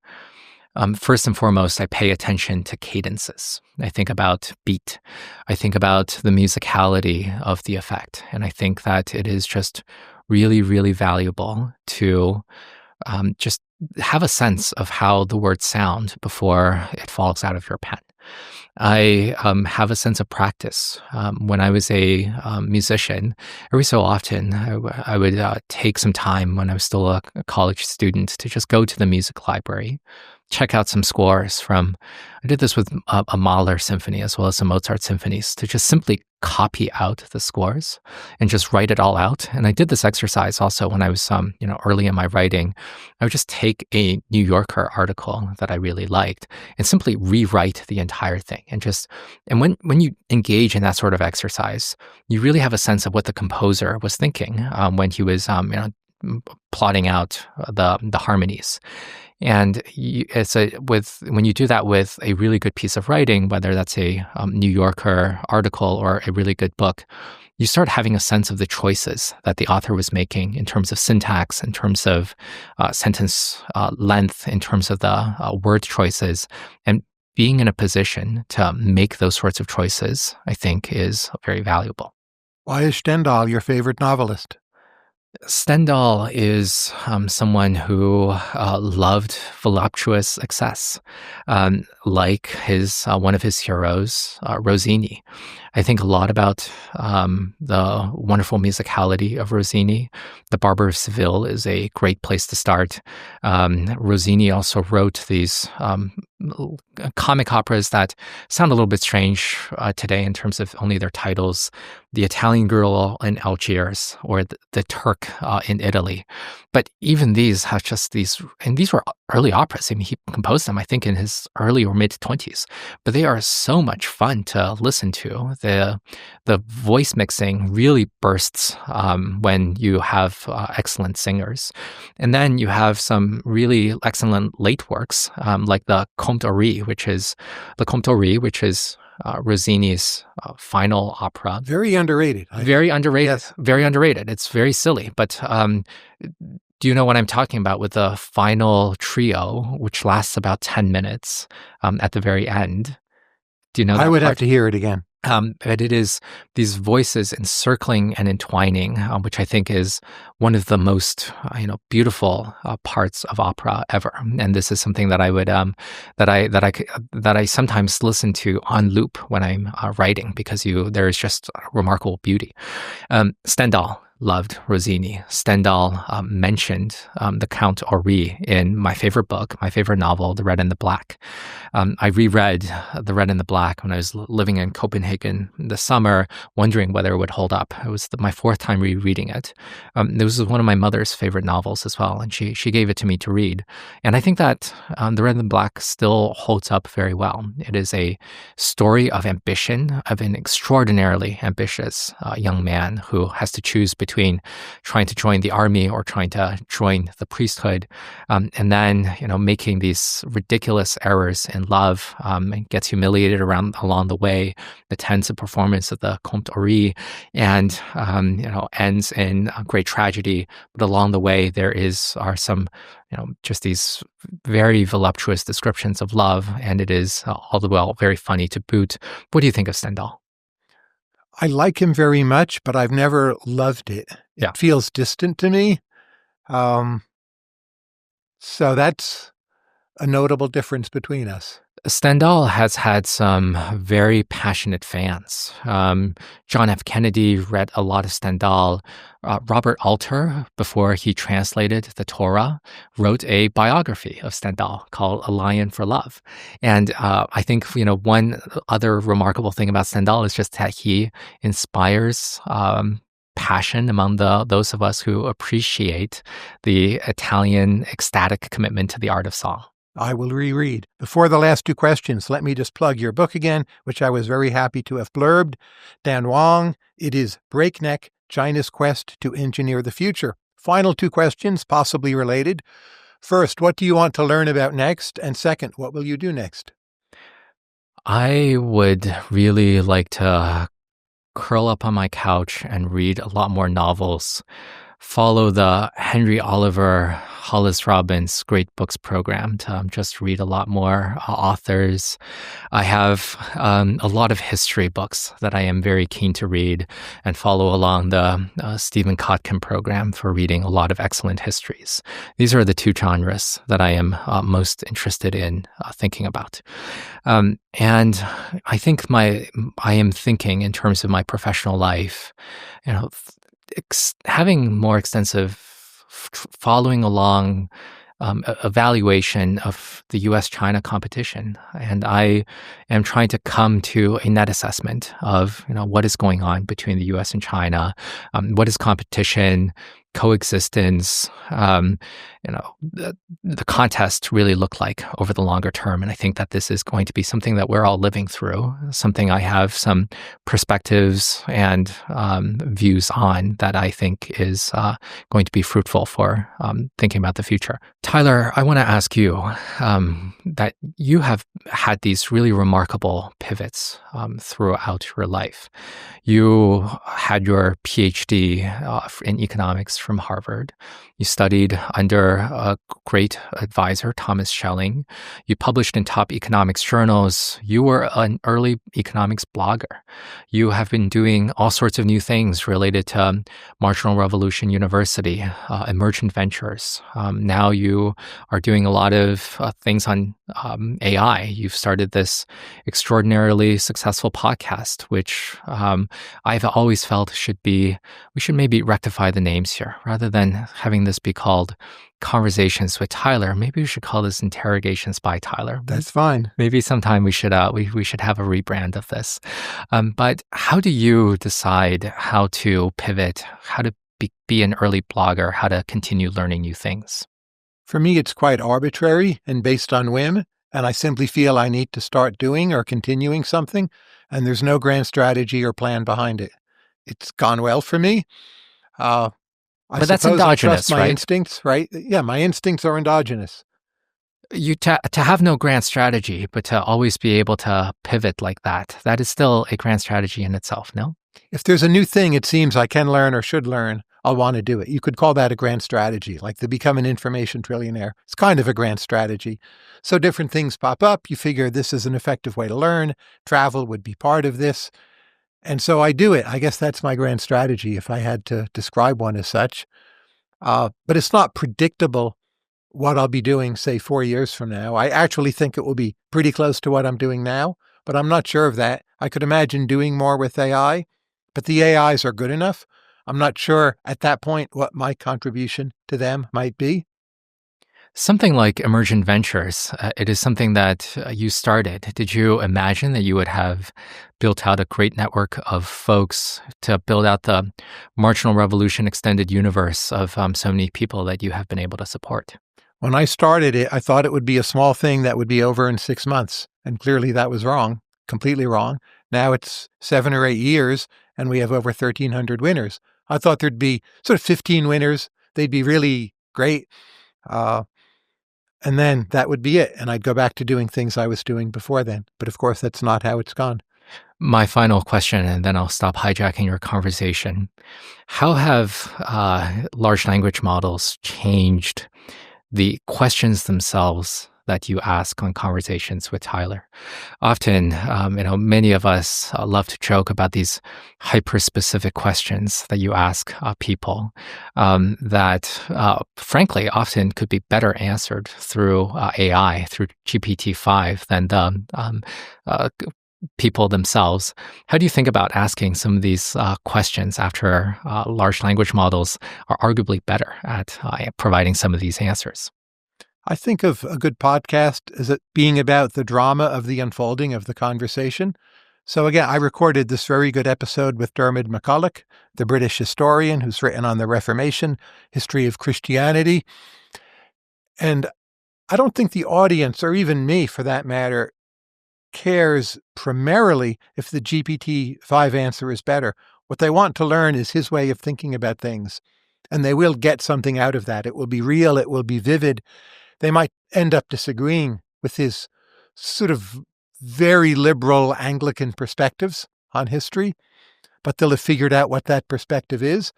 first and foremost, I pay attention to cadences. I think about beat. I think about the musicality of the effect. And I think that it is just really, really valuable to just have a sense of how the words sound before it falls out of your pen. I have a sense of practice. When I was a musician, every so often I would take some time when I was still a college student to just go to the music library, check out some scores I did this with a Mahler symphony as well as some Mozart symphonies, to just simply copy out the scores and just write it all out. And I did this exercise also when I was early in my writing. I would just take a New Yorker article that I really liked and simply rewrite the entire thing. And when you engage in that sort of exercise, you really have a sense of what the composer was thinking when he was plotting out the harmonies. And when you do that with a really good piece of writing, whether that's a New Yorker article or a really good book, you start having a sense of the choices that the author was making in terms of syntax, in terms of sentence length, in terms of the word choices. And being in a position to make those sorts of choices, I think, is very valuable. Why is Stendhal your favorite novelist? Stendhal is someone who loved voluptuous excess, like one of his heroes, Rossini. I think a lot about the wonderful musicality of Rossini. The Barber of Seville is a great place to start. Rossini also wrote these comic operas that sound a little bit strange today in terms of only their titles. The Italian Girl in Algiers, or the Turk in Italy. But even these have just these, and these were early operas. I mean, he composed them, I think, in his early or mid-20s. But they are so much fun to listen to. The voice mixing really bursts when you have excellent singers. And then you have some really excellent late works, like the Comte, which is Rossini's final opera. Very underrated. Very underrated. Yes. Very underrated. It's very silly. But do you know what I'm talking about with the final trio, which lasts about 10 minutes at the very end? Do you know that I would part? have to hear it again. But it is these voices encircling and entwining, which I think is one of the most beautiful parts of opera ever. And this is something that I would that I sometimes listen to on loop when I'm writing, because there is just remarkable beauty. Stendhal loved Rossini. Stendhal mentioned the Count Henri in my favorite book, my favorite novel, The Red and the Black. I reread The Red and the Black when I was living in Copenhagen this summer, wondering whether it would hold up. It was my fourth time rereading it. This was one of my mother's favorite novels as well, and she gave it to me to read. And I think that The Red and the Black still holds up very well. It is a story of ambition, of an extraordinarily ambitious young man who has to choose between trying to join the army or trying to join the priesthood, and then making these ridiculous errors in love, and gets humiliated along the way, attends a performance of the Comte Henri, and ends in a great tragedy. But along the way, there are some just these very voluptuous descriptions of love, and it is all the while very funny to boot. What do you think of Stendhal? I like him very much, but I've never loved it. Yeah. It feels distant to me. So that's a notable difference between us. Stendhal has had some very passionate fans. John F. Kennedy read a lot of Stendhal. Robert Alter, before he translated the Torah, wrote a biography of Stendhal called A Lion for Love. And I think one other remarkable thing about Stendhal is just that he inspires passion among those of us who appreciate the Italian ecstatic commitment to the art of song. I will reread. Before the last two questions, let me just plug your book again, which I was very happy to have blurbed. Dan Wang, it is Breakneck, China's Quest to Engineer the Future. Final two questions, possibly related. First, what do you want to learn about next? And second, what will you do next? I would really like to curl up on my couch and read a lot more novels, follow the Henry Oliver, Hollis Robbins Great Books program to just read a lot more authors. I have a lot of history books that I am very keen to read, and follow along the Stephen Kotkin program for reading a lot of excellent histories. These are the two genres that I am most interested in thinking about. And I think I am thinking in terms of my professional life, having more extensive following along evaluation of the U.S.-China competition. And I am trying to come to a net assessment of what is going on between the U.S. and China, what is competition, coexistence, the contest really look like over the longer term. And I think that this is going to be something that we're all living through, something I have some perspectives and views on that I think is going to be fruitful for thinking about the future. Tyler, I want to ask you that you have had these really remarkable pivots throughout your life. You had your PhD in economics from Harvard. You studied under a great advisor, Thomas Schelling. You published in top economics journals. You were an early economics blogger. You have been doing all sorts of new things related to Marginal Revolution University, emergent ventures. Now you are doing a lot of things on AI. You've started this extraordinarily successful podcast, which I've always felt we should maybe rectify the names here rather than having this be called conversations with Tyler. Maybe we should call this interrogations by Tyler. That's fine. Maybe sometime we should we should have a rebrand of this. But how do you decide how to pivot, how to be an early blogger, how to continue learning new things? For me, it's quite arbitrary and based on whim, and I simply feel I need to start doing or continuing something, and there's no grand strategy or plan behind it. It's gone well for me. I But that's suppose I endogenous, trust my right? instincts, right? Yeah, my instincts are endogenous. To have no grand strategy, but to always be able to pivot like that, that is still a grand strategy in itself, no? If there's a new thing it seems I can learn or should learn, I'll want to do it. You could call that a grand strategy, like to become an information trillionaire. It's kind of a grand strategy. So different things pop up. You figure this is an effective way to learn. Travel would be part of this. And so I do it. I guess that's my grand strategy if I had to describe one as such. But it's not predictable what I'll be doing, say, 4 years from now. I actually think it will be pretty close to what I'm doing now, but I'm not sure of that. I could imagine doing more with AI, but the AIs are good enough. I'm not sure at that point what my contribution to them might be. Something like emergent ventures, it is something that you started. Did you imagine that you would have built out a great network of folks to build out the marginal revolution extended universe of so many people that you have been able to support? When I started it, I thought it would be a small thing that would be over in 6 months. And clearly that was wrong, completely wrong. Now it's 7 or 8 years and we have over 1,300 winners. I thought there'd be sort of 15 winners. They'd be really great. And then that would be it. And I'd go back to doing things I was doing before then. But of course, that's not how it's gone. My final question, and then I'll stop hijacking your conversation. How have large language models changed the questions themselves that you ask on conversations with Tyler? Often, many of us love to joke about these hyper-specific questions that you ask people that, frankly, often could be better answered through AI, through GPT-5 than the people themselves. How do you think about asking some of these questions after large language models are arguably better at providing some of these answers? I think of a good podcast as it being about the drama of the unfolding of the conversation. So again, I recorded this very good episode with Dermot MacCulloch, the British historian who's written on the Reformation, history of Christianity. And I don't think the audience, or even me for that matter, cares primarily if the GPT-5 answer is better. What they want to learn is his way of thinking about things. And they will get something out of that. It will be real. It will be vivid. They might end up disagreeing with his sort of very liberal Anglican perspectives on history, but they'll have figured out what that perspective is.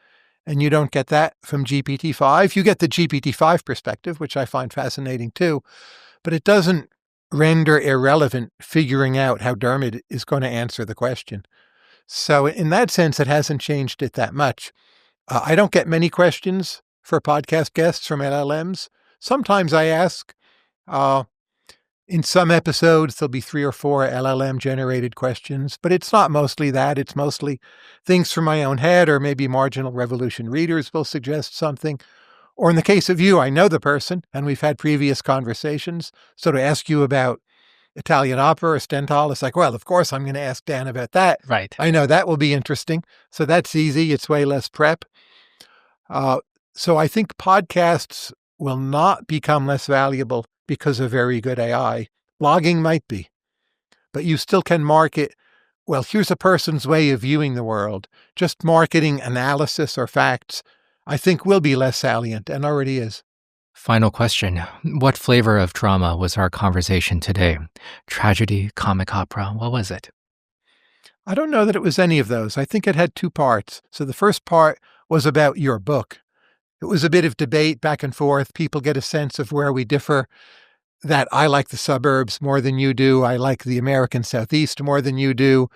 And you don't get that from GPT-5. You get the GPT-5 perspective, which I find fascinating too, but it doesn't render irrelevant figuring out how Dermot is going to answer the question. So in that sense, it hasn't changed it that much. I don't get many questions for podcast guests from LLMs. Sometimes I ask, in some episodes, there'll be 3 or 4 LLM-generated questions, but it's not mostly that. It's mostly things from my own head, or maybe marginal revolution readers will suggest something. Or in the case of you, I know the person, and we've had previous conversations. So to ask you about Italian opera or Stendhal, it's like, well, of course I'm going to ask Dan about that. Right. I know that will be interesting. So that's easy. It's way less prep. So I think podcasts will not become less valuable because of very good AI. Blogging might be, but you still can market, well, here's a person's way of viewing the world. Just marketing analysis or facts, I think, will be less salient and already is. Final question. What flavor of drama was our conversation today? Tragedy, comic opera, what was it? I don't know that it was any of those. I think it had 2 parts. So the first part was about your book. It was a bit of debate back and forth. People get a sense of where we differ, that I like the suburbs more than you do. I like the American Southeast more than you do.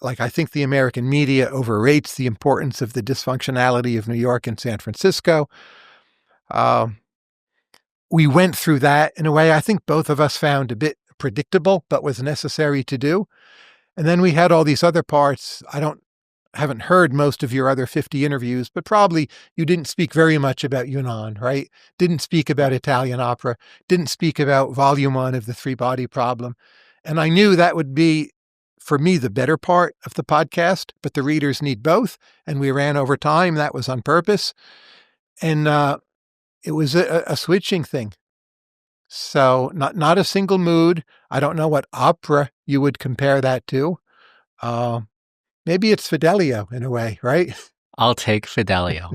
Like, I think the American media overrates the importance of the dysfunctionality of New York and San Francisco. We went through that in a way I think both of us found a bit predictable, but was necessary to do. And then we had all these other parts. I don't haven't heard most of your other 50 interviews, but probably you didn't speak very much about Yunnan, right? Didn't speak about Italian opera, didn't speak about volume 1 of the three-body problem. And I knew that would be, for me, the better part of the podcast, but the readers need both. And we ran over time. That was on purpose. And it was a switching thing. So not a single mood. I don't know what opera you would compare that to. Maybe it's Fidelio in a way, right? I'll take Fidelio.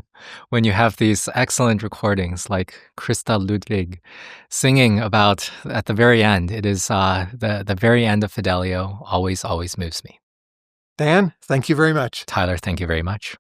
When you have these excellent recordings like Christa Ludwig singing about at the very end, it is the very end of Fidelio always moves me. Dan, thank you very much. Tyler, thank you very much.